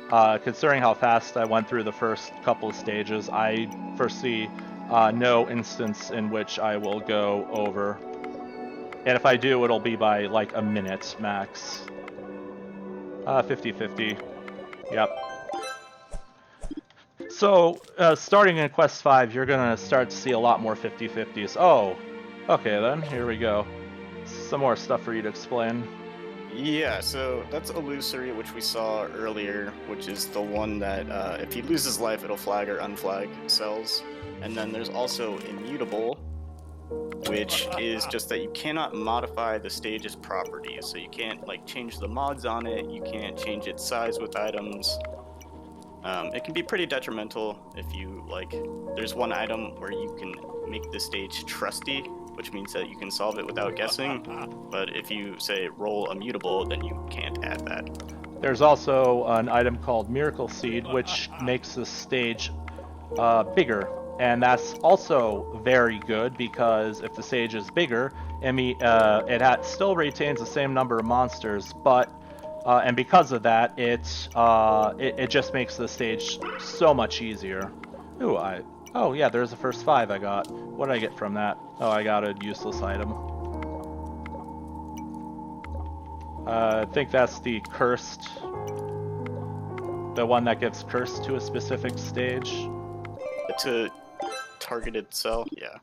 Considering how fast I went through the first couple of stages, I foresee no instance in which I will go over. And if I do, it'll be by like a minute max. 50-50. Yep. So, starting in Quest 5, you're gonna start to see a lot more 50-50s. Oh, okay then, here we go. Some more stuff for you to explain. Yeah, so that's Illusory, which we saw earlier, which is the one that if he loses life, it'll flag or unflag cells. And then there's also Immutable, which is just that you cannot modify the stage's properties. So you can't like change the mods on it, you can't change its size with items. It can be pretty detrimental if you there's one item where you can make the stage trusty, which means that you can solve it without guessing, but if you say roll Immutable, then you can't add that. There's also an item called Miracle Seed, which makes the stage bigger, and that's also very good, because if the stage is bigger, it still retains the same number of monsters, but and because of that, it just makes the stage so much easier. Ooh, oh yeah, there's the first 5 I got. What did I get from that? Oh, I got a useless item. I think that's the cursed. The one that gives cursed to a specific stage. To targeted cell, yeah.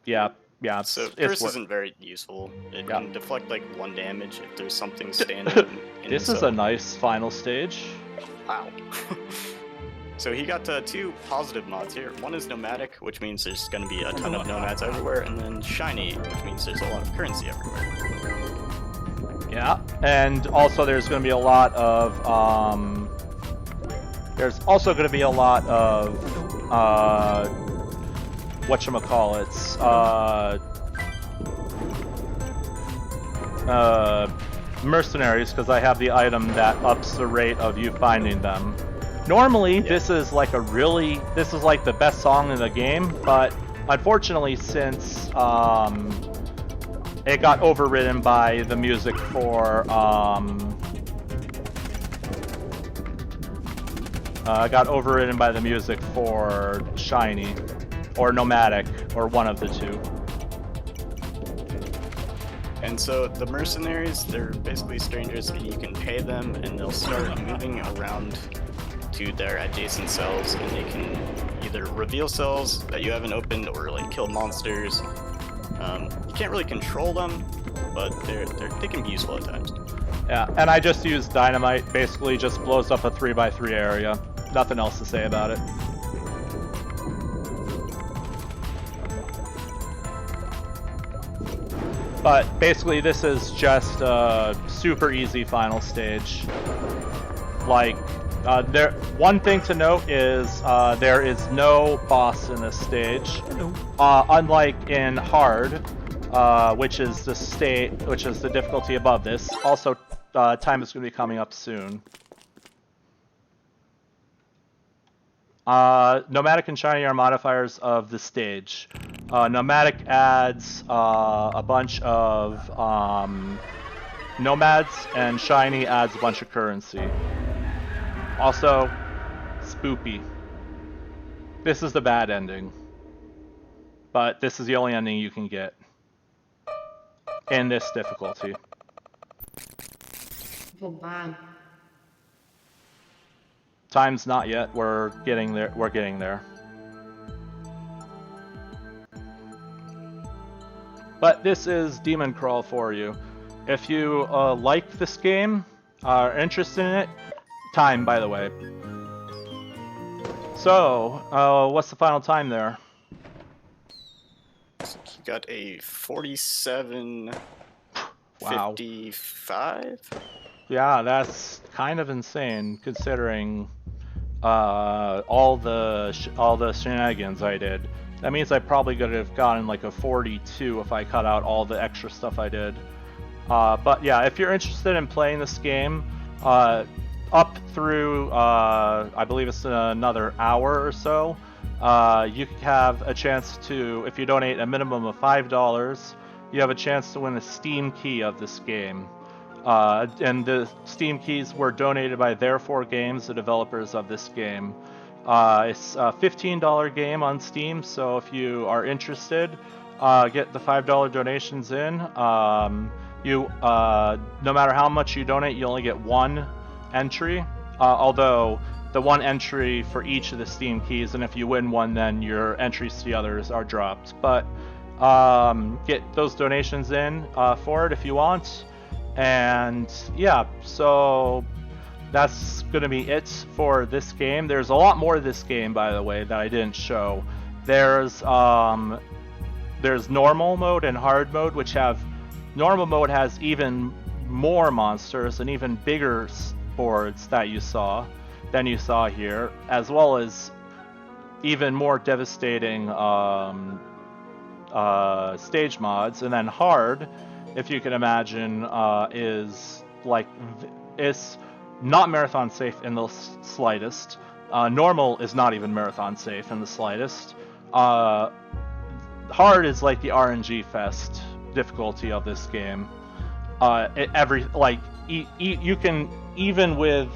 Yeah. So curse isn't very useful. It can deflect like 1 damage if there's something standing in This the is cell. a nice final stage. Wow. So he got 2 positive mods here. One is Nomadic, which means there's going to be a ton of nomads everywhere, and then Shiny, which means there's a lot of currency everywhere. Yeah, and also there's going to be a lot of whatchamacallits, mercenaries, because I have the item that ups the rate of you finding them. Normally, this is like the best song in the game, but unfortunately, since it got overridden by the music for Shiny or Nomadic, or one of the two. And so the mercenaries, they're basically strangers, and you can pay them, and they'll start moving around to their adjacent cells, and they can either reveal cells that you haven't opened or like kill monsters. You can't really control them, but they can be useful at times. Yeah, and I just use dynamite. Basically, just blows up a 3x3 area. Nothing else to say about it. But basically, this is just a super easy final stage. Like, one thing to note is there is no boss in this stage. Unlike in hard, which is the difficulty above this. Also, time is going to be coming up soon. Nomadic and Shiny are modifiers of the stage. Nomadic adds a bunch of nomads, and Shiny adds a bunch of currency. Also, spoopy. This is the bad ending. But this is the only ending you can get in this difficulty. Oh, bad. Time's not yet. We're getting there. We're getting there. But this is DemonCrawl for you. If you like this game, are interested in it, time, by the way. So, what's the final time there? You got a 47. Wow. 55? Yeah, that's kind of insane considering all the shenanigans I did. That means I probably could have gotten like a 42 if I cut out all the extra stuff I did. But yeah, if you're interested in playing this game, up through I believe it's another hour or so, you have a chance to, if you donate a minimum of $5, you have a chance to win a Steam key of this game. And the Steam keys were donated by Therefore Games, the developers of this game. It's a $15 game on Steam, so if you are interested, get the $5 donations in. No matter how much you donate, you only get one entry, although the one entry for each of the Steam keys, and if you win one, then your entries to the others are dropped. But get those donations in for it if you want. And yeah, so that's going to be it for this game. There's a lot more to this game, by the way, that I didn't show. There's normal mode and hard mode, which have... Normal mode has even more monsters and even bigger boards than you saw here, as well as even more devastating stage mods. And then hard, if you can imagine, is like... It's not marathon safe in the slightest. Normal is not even marathon safe in the slightest. Hard is like the RNG fest difficulty of this game. You can, even with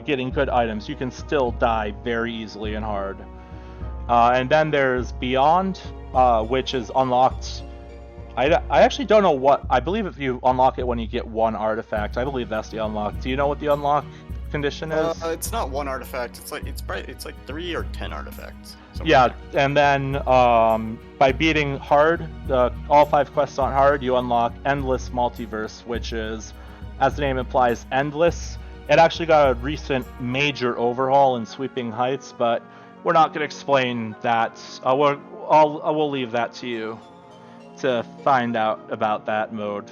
getting good items, you can still die very easily in hard. And then there's Beyond, which is unlocked. I actually don't know what... I believe if you unlock it when you get one artifact. I believe that's the unlock. Do you know what the unlock condition is? It's not one artifact. It's like 3 or 10 artifacts. Yeah, and then by beating hard, all 5 quests on hard, you unlock Endless Multiverse, which is, as the name implies, endless. It actually got a recent major overhaul in Sweeping Heights, but we're not going to explain that. We'll leave that to you to find out about that mode.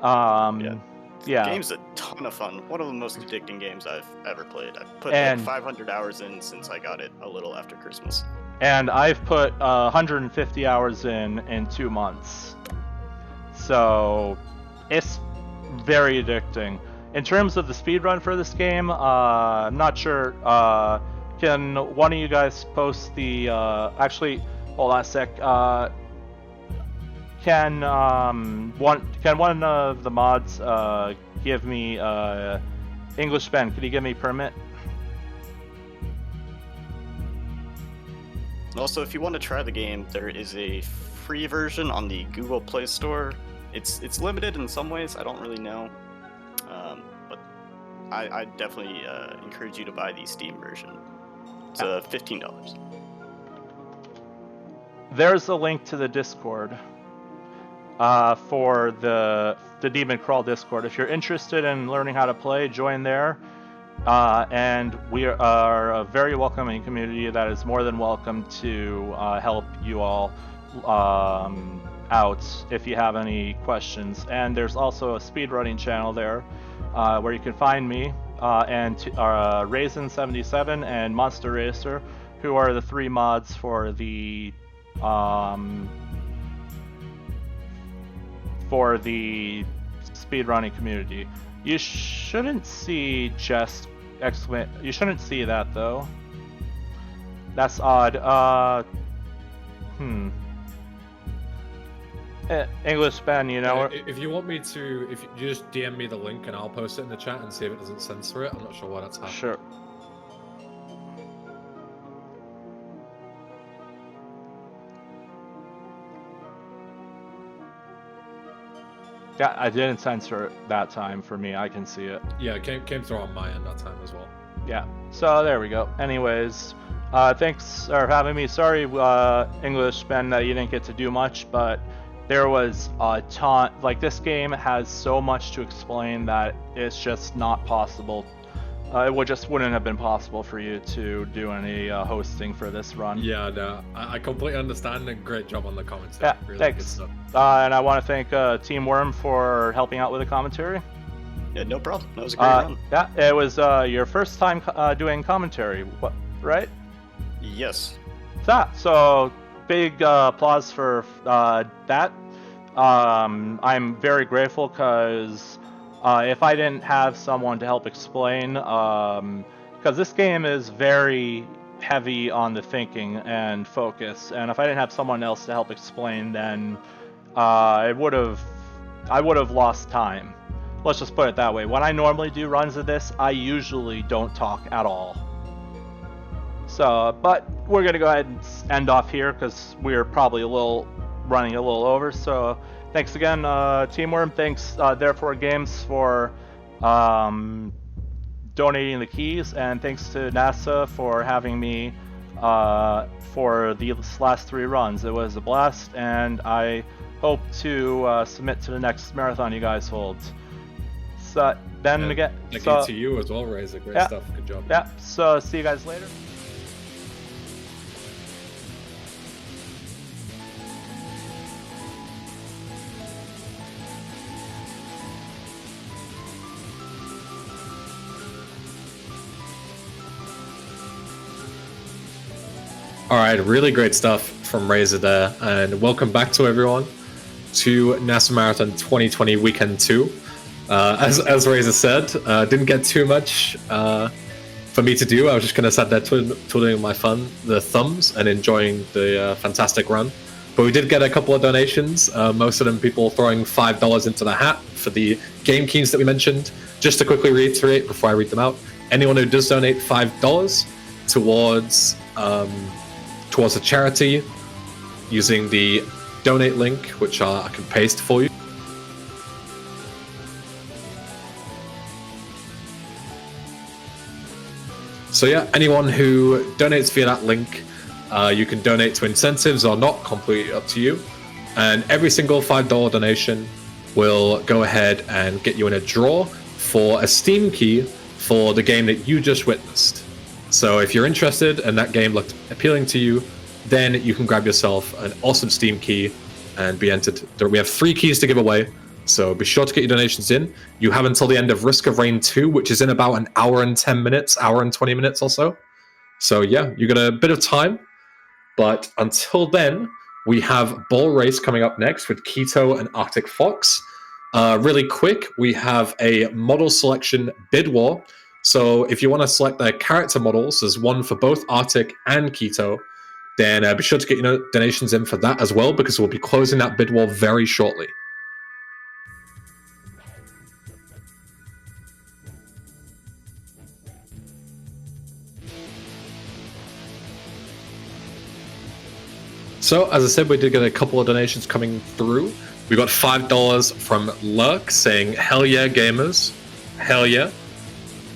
Yeah. Yeah. The game's a ton of fun. One of the most addicting games I've ever played. I've put like 500 hours in since I got it a little after Christmas. and I've put 150 hours in 2 months. So it's very addicting. In terms of the speedrun for this game, I'm not sure. Can one of you guys post the? Actually, hold on a sec. Can one of the mods give me English Ben? Could you give me permit? Also, if you want to try the game, there is a free version on the Google Play Store. It's limited in some ways. I don't really know, but I definitely encourage you to buy the Steam version. It's $15. There's a link to the Discord for the DemonCrawl Discord. If you're interested in learning how to play, join there. And we are a very welcoming community that is more than welcome to help you all out if you have any questions. And there's also a speedrunning channel there where you can find me and Raisin77 and Monster Racer, who are the 3 mods for the speedrunning community. You shouldn't see you shouldn't see that though. That's odd. English Ben, you know. If you want me to, if you just DM me the link and I'll post it in the chat and see if it doesn't censor it. I'm not sure why that's happening. Sure. Yeah, I didn't censor it that time for me. I can see it. Yeah, it came through on my end that time as well. Yeah, so there we go. Anyways, thanks for having me. Sorry, English Ben, that you didn't get to do much, but there was a ton. Like, this game has so much to explain that it's just not possible. It wouldn't have been possible for you to do any hosting for this run. Yeah, no, I completely understand, and great job on the commentary. Yeah, really thanks. Good stuff. And I want to thank Team Worm for helping out with the commentary. Yeah, no problem. That was a great run. Yeah, it was your first time doing commentary, right? Yes. So big applause for that. I'm very grateful because if I didn't have someone to help explain, because this game is very heavy on the thinking and focus, and if I didn't have someone else to help explain, then I would have lost time. Let's just put it that way. When I normally do runs of this, I usually don't talk at all. So, but we're gonna go ahead and end off here because we're probably running a little over. So, thanks again, Team Worm. Thanks, Therefore Games, for donating the keys, and thanks to NASA for having me for these last 3 runs. It was a blast, and I hope to submit to the next marathon you guys hold. So then again, thank you to you as well, Razor. Great stuff. Good job. Yeah. So see you guys later. All right, really great stuff from Razor there, and welcome back to everyone to NASA Marathon 2020 Weekend 2. As Razor said, didn't get too much for me to do. I was just kind of sat there twiddling my thumbs and enjoying the fantastic run. But we did get a couple of donations, most of them people throwing $5 into the hat for the game keys that we mentioned. Just to quickly reiterate before I read them out, anyone who does donate $5 towards a charity using the donate link, which I can paste for you. So yeah, anyone who donates via that link, you can donate to incentives or not, completely up to you. And every single $5 donation will go ahead and get you in a draw for a Steam key for the game that you just witnessed. So if you're interested and that game looked appealing to you, then you can grab yourself an awesome Steam key and be entered. We have 3 keys to give away, so be sure to get your donations in. You have until the end of Risk of Rain 2, which is in about an hour and 10 minutes, hour and 20 minutes or so. So yeah, you got a bit of time. But until then, we have Ball Race coming up next with Keto and Arctic Fox. Really quick, we have a model selection bid war. So if you want to select their character models, there's one for both Arctic and Keto. Then be sure to get your donations in for that as well, because we'll be closing that bid war very shortly. So, as I said, we did get a couple of donations coming through. We got $5 from Lurk saying, hell yeah, gamers. Hell yeah.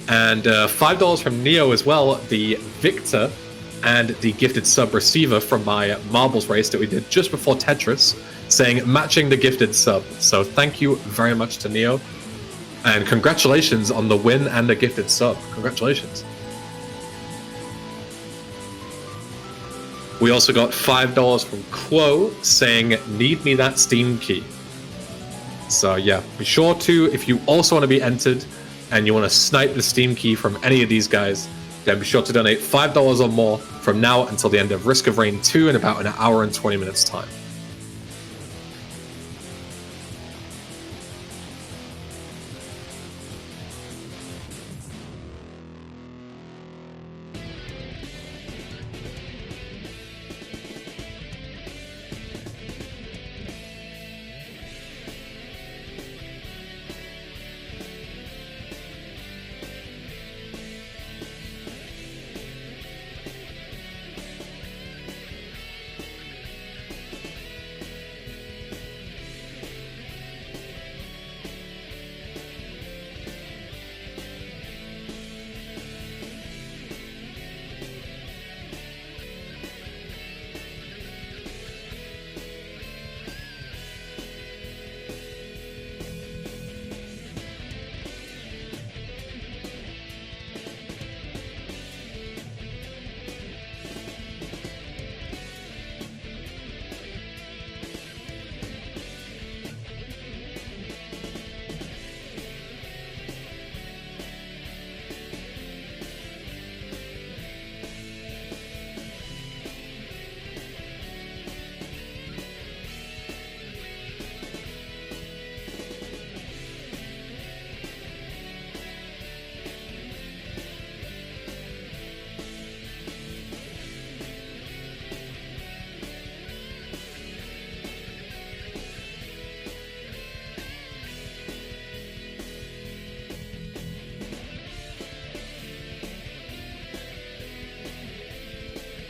And $5 from Neo as well, the Victor and the gifted sub receiver from my marbles race that we did just before Tetris, saying matching the gifted sub. So thank you very much to Neo. And congratulations on the win and the gifted sub. Congratulations. We also got $5 from Quo saying, need me that Steam key. So yeah, be sure to, if you also want to be entered and you want to snipe the Steam key from any of these guys, then be sure to donate $5 or more from now until the end of Risk of Rain 2 in about an hour and 20 minutes time.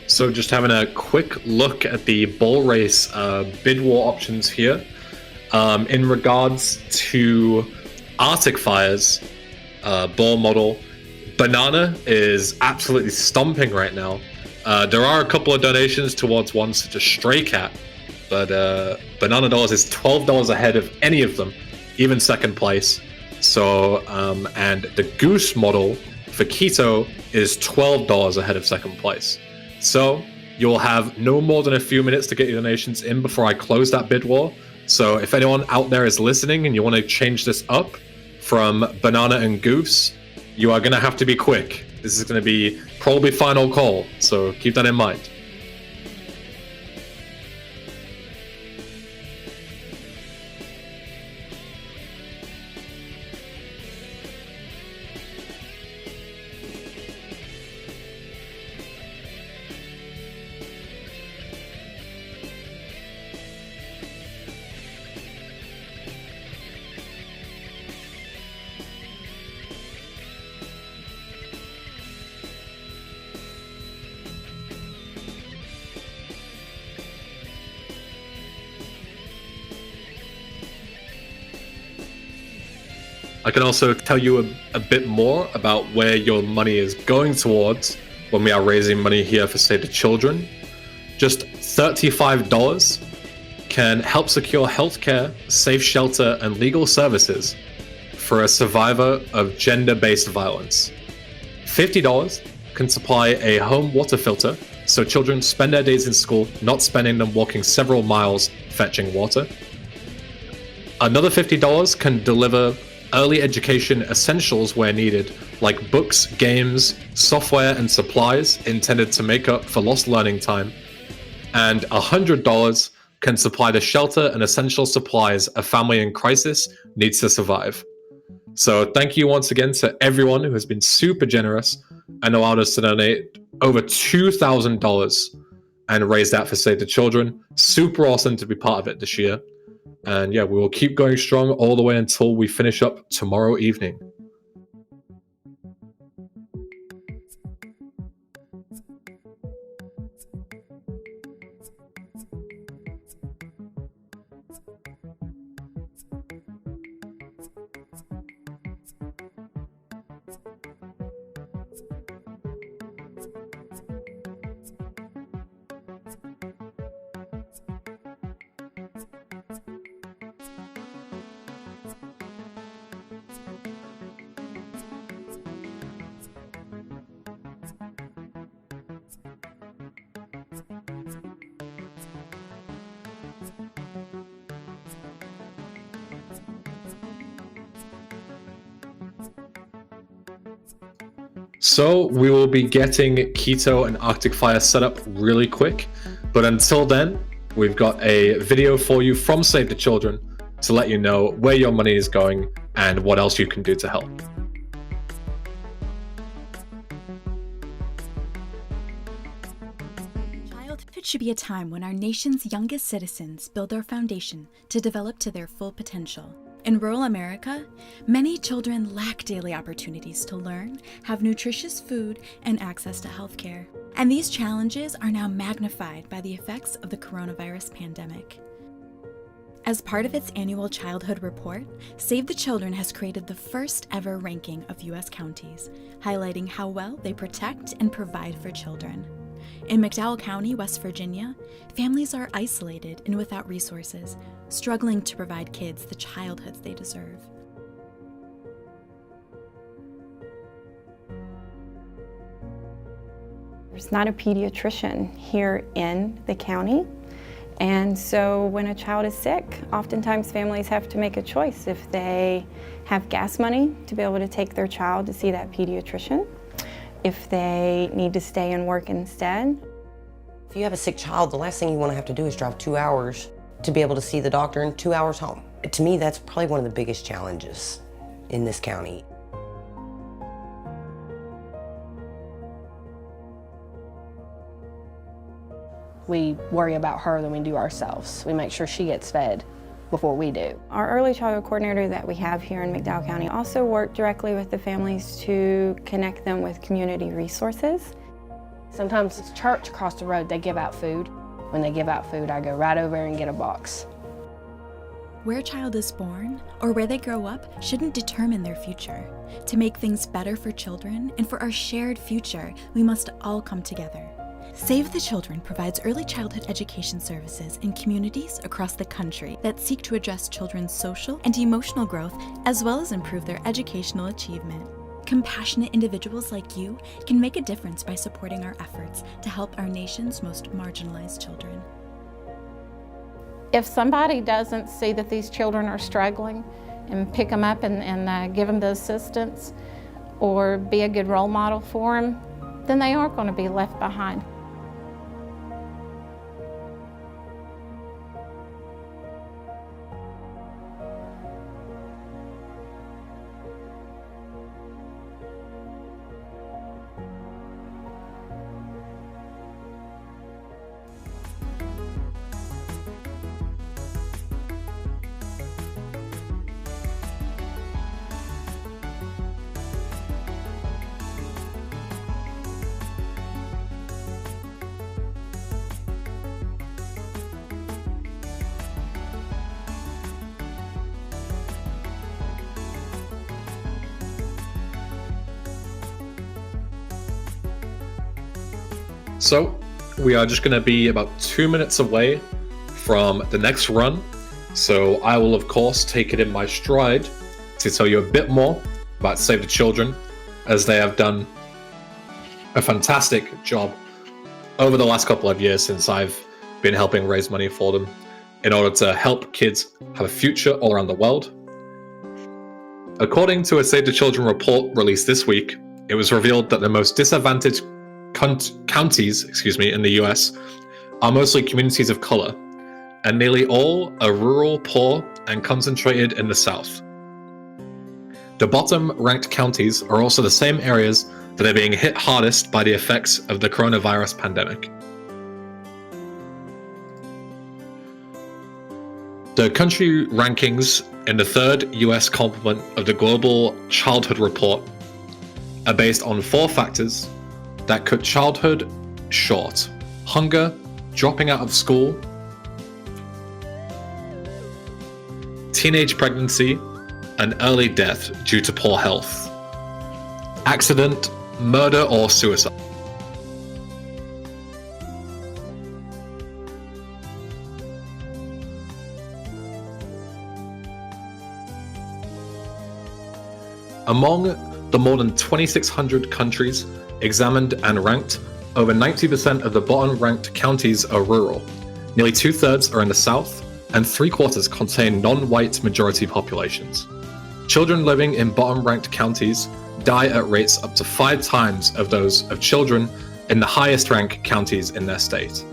So just having a quick look at the Ball Race bid war options here. In regards to Arctic Fire's ball model, Banana is absolutely stomping right now. There are a couple of donations towards one such as Stray Cat, but Banana Dollars is $12 ahead of any of them, even second place. So, and the Goose model for Keto is $12 ahead of second place. So you'll have no more than a few minutes to get your donations in before I close that bid war. So if anyone out there is listening and you want to change this up from Banana and Goose, you are going to have to be quick. This is going to be probably final call, so keep that in mind. I can also tell you a bit more about where your money is going towards when we are raising money here for Save the Children. Just $35 can help secure healthcare, safe shelter, and legal services for a survivor of gender-based violence. $50 can supply a home water filter so children spend their days in school not spending them walking several miles fetching water. Another $50 can deliver early education essentials where needed, like books, games, software, and supplies intended to make up for lost learning time. and $100 can supply the shelter and essential supplies a family in crisis needs to survive. So thank you once again to everyone who has been super generous and allowed us to donate over $2,000 and raise that for Save the Children. Super awesome to be part of it this year. And yeah, we will keep going strong all the way until we finish up tomorrow evening. So we will be getting Keto and Arctic Fire set up really quick, but until then, we've got a video for you from Save the Children to let you know where your money is going and what else you can do to help. Childhood should be a time when our nation's youngest citizens build their foundation to develop to their full potential. In rural America, many children lack daily opportunities to learn, have nutritious food, and access to healthcare. And these challenges are now magnified by the effects of the coronavirus pandemic. As part of its annual childhood report, Save the Children has created the first ever ranking of U.S. counties, highlighting how well they protect and provide for children. In McDowell County, West Virginia, families are isolated and without resources, struggling to provide kids the childhoods they deserve. There's not a pediatrician here in the county, and so when a child is sick, oftentimes families have to make a choice if they have gas money to be able to take their child to see that pediatrician, if they need to stay and work instead. If you have a sick child, the last thing you want to have to do is drive 2 hours to be able to see the doctor and 2 hours home. To me, that's probably one of the biggest challenges in this county. We worry about her than we do ourselves. We make sure she gets fed before we do. Our early childhood coordinator that we have here in McDowell County also work directly with the families to connect them with community resources. Sometimes it's church across the road, they give out food. When they give out food, I go right over and get a box. Where a child is born or where they grow up shouldn't determine their future. To make things better for children and for our shared future, we must all come together. Save the Children provides early childhood education services in communities across the country that seek to address children's social and emotional growth as well as improve their educational achievement. Compassionate individuals like you can make a difference by supporting our efforts to help our nation's most marginalized children. If somebody doesn't see that these children are struggling and pick them up and give them the assistance or be a good role model for them, then they are going to be left behind. So we are just going to be about 2 minutes away from the next run. So I will, of course, take it in my stride to tell you a bit more about Save the Children, as they have done a fantastic job over the last couple of years since I've been helping raise money for them in order to help kids have a future all around the world. According to a Save the Children report released this week, it was revealed that the most disadvantaged counties in the US are mostly communities of color, and nearly all are rural, poor, and concentrated in the South. The bottom-ranked counties are also the same areas that are being hit hardest by the effects of the coronavirus pandemic. The country rankings in the third US complement of the Global Childhood Report are based on 4 factors that cut childhood short: hunger, dropping out of school, teenage pregnancy, and early death due to poor health, accident, murder, or suicide. Among the more than 2,600 countries examined and ranked, over 90% of the bottom-ranked counties are rural. Nearly 2/3 are in the South, and 3/4 contain non-white majority populations. Children living in bottom-ranked counties die at rates up to 5 times of those of children in the highest-ranked counties in their state.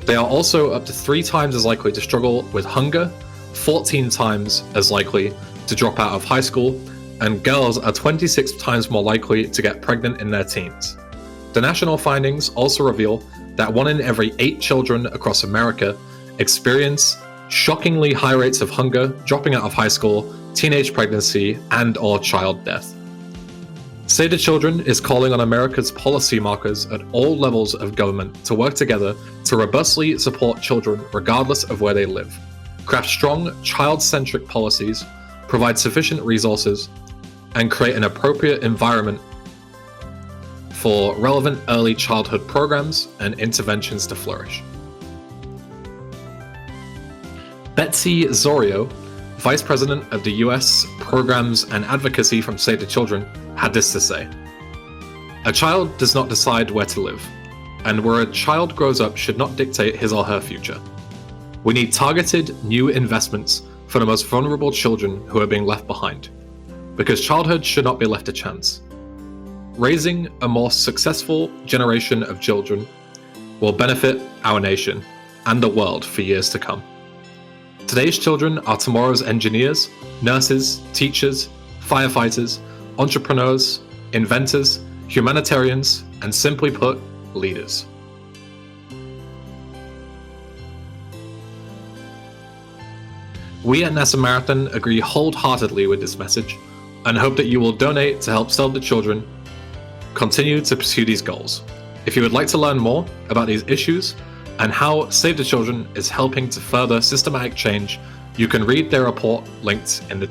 They are also up to 3 times as likely to struggle with hunger, 14 times as likely to drop out of high school, and girls are 26 times more likely to get pregnant in their teens. The national findings also reveal that 1 in every 8 children across America experience shockingly high rates of hunger, dropping out of high school, teenage pregnancy, and/or child death. Save the Children is calling on America's policymakers at all levels of government to work together to robustly support children regardless of where they live, craft strong, child-centric policies, provide sufficient resources, and create an appropriate environment for relevant early childhood programs and interventions to flourish. Betsy Zorio, Vice President of the US Programs and Advocacy from Save the Children, had this to say: "A child does not decide where to live, and where a child grows up should not dictate his or her future. We need targeted new investments for the most vulnerable children who are being left behind, because childhood should not be left to chance. Raising a more successful generation of children will benefit our nation and the world for years to come. Today's children are tomorrow's engineers, nurses, teachers, firefighters, entrepreneurs, inventors, humanitarians, and simply put, leaders." We at NASA Marathon agree wholeheartedly with this message and hope that you will donate to help Save the Children continue to pursue these goals. If you would like to learn more about these issues and how Save the Children is helping to further systematic change, you can read their report linked in the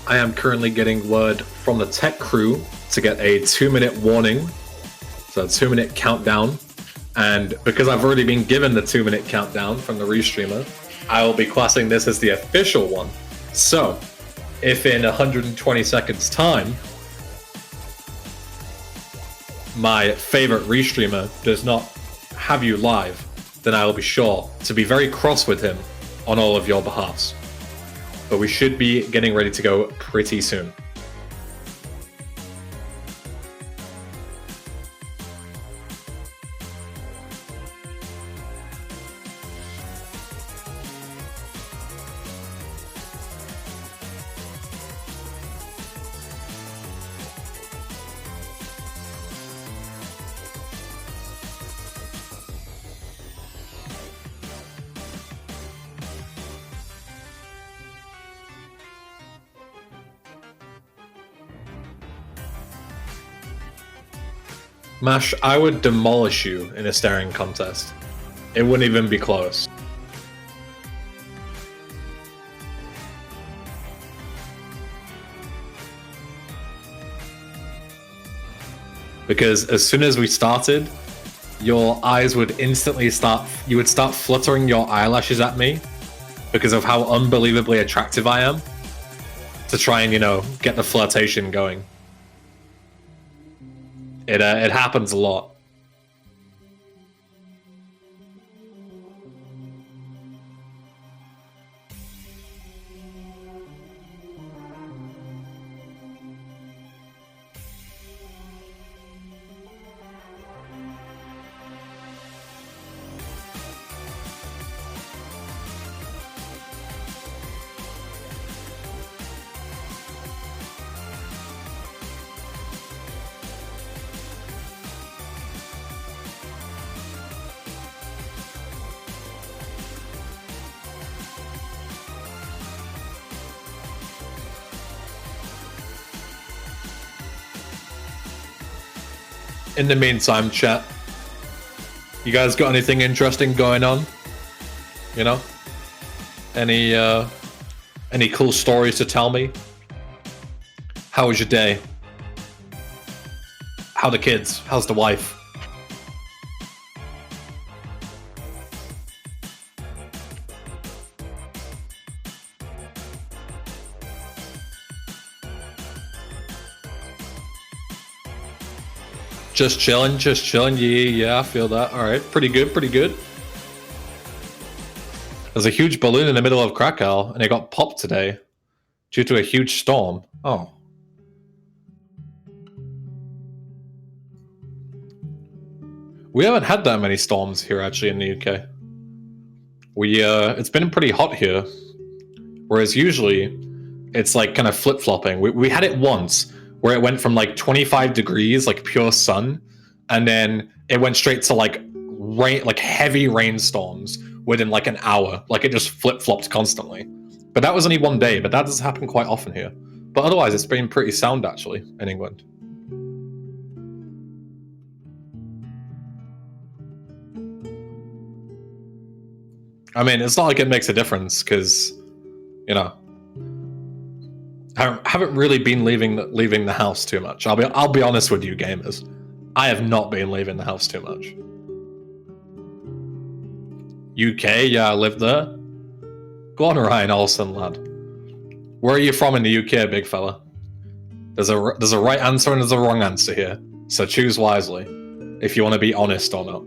I am currently getting word from the tech crew to get a 2-minute warning. So a 2-minute countdown. And because I've already been given the 2-minute countdown from the restreamer, I will be classing this as the official one. So, if in 120 seconds time, my favorite restreamer does not have you live, then I will be sure to be very cross with him on all of your behalfs. But we should be getting ready to go pretty soon. Mash, I would demolish you in a staring contest. It wouldn't even be close. Because as soon as we started, your eyes would instantly you would start fluttering your eyelashes at me because of how unbelievably attractive I am, to try and, you know, get the flirtation going. It happens a lot. In the meantime, chat, you guys got anything interesting going on? You know? Any cool stories to tell me? How was your day? How the kids? How's the wife? Just chilling, just chilling. Yeah, I feel that. All right, pretty good, pretty good. There's a huge balloon in the middle of Krakow, and it got popped today due to a huge storm. Oh. We haven't had that many storms here, actually, in the UK. It's been pretty hot here, whereas usually it's like kind of flip-flopping. We had it once, where it went from like 25 degrees, like pure sun, and then it went straight to like rain, like heavy rainstorms within like an hour. Like it just flip-flopped constantly. But that was only one day, but that does happen quite often here. But otherwise, it's been pretty sound actually in England. I mean, it's not like it makes a difference because, you know, I haven't really been leaving the house too much. I'll be honest with you, gamers. I have not been leaving the house too much. UK, yeah, I live there. Go on, Ryan Olsen, lad. Where are you from in the UK, big fella? There's a right answer and there's a wrong answer here, so choose wisely if you want to be honest or not.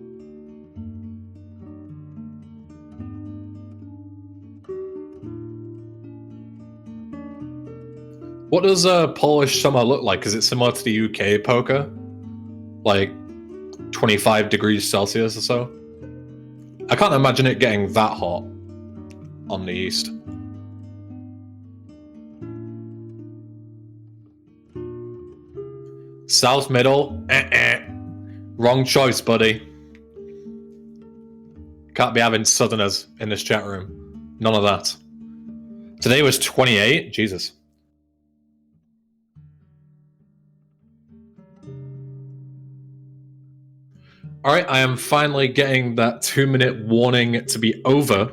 What does Polish summer look like? Is it similar to the UK poker? Like 25 degrees Celsius or so? I can't imagine it getting that hot on the east. South middle? Wrong choice, buddy. Can't be having southerners in this chat room. None of that. Today was 28? Jesus. Alright, I am finally getting that 2-minute warning to be over.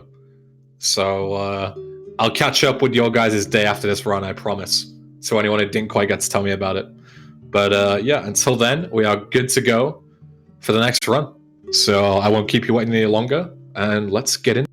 So, I'll catch up with your guys' day after this run, I promise. So anyone who didn't quite get to tell me about it. But yeah, until then, we are good to go for the next run. So I won't keep you waiting any longer, and let's get in.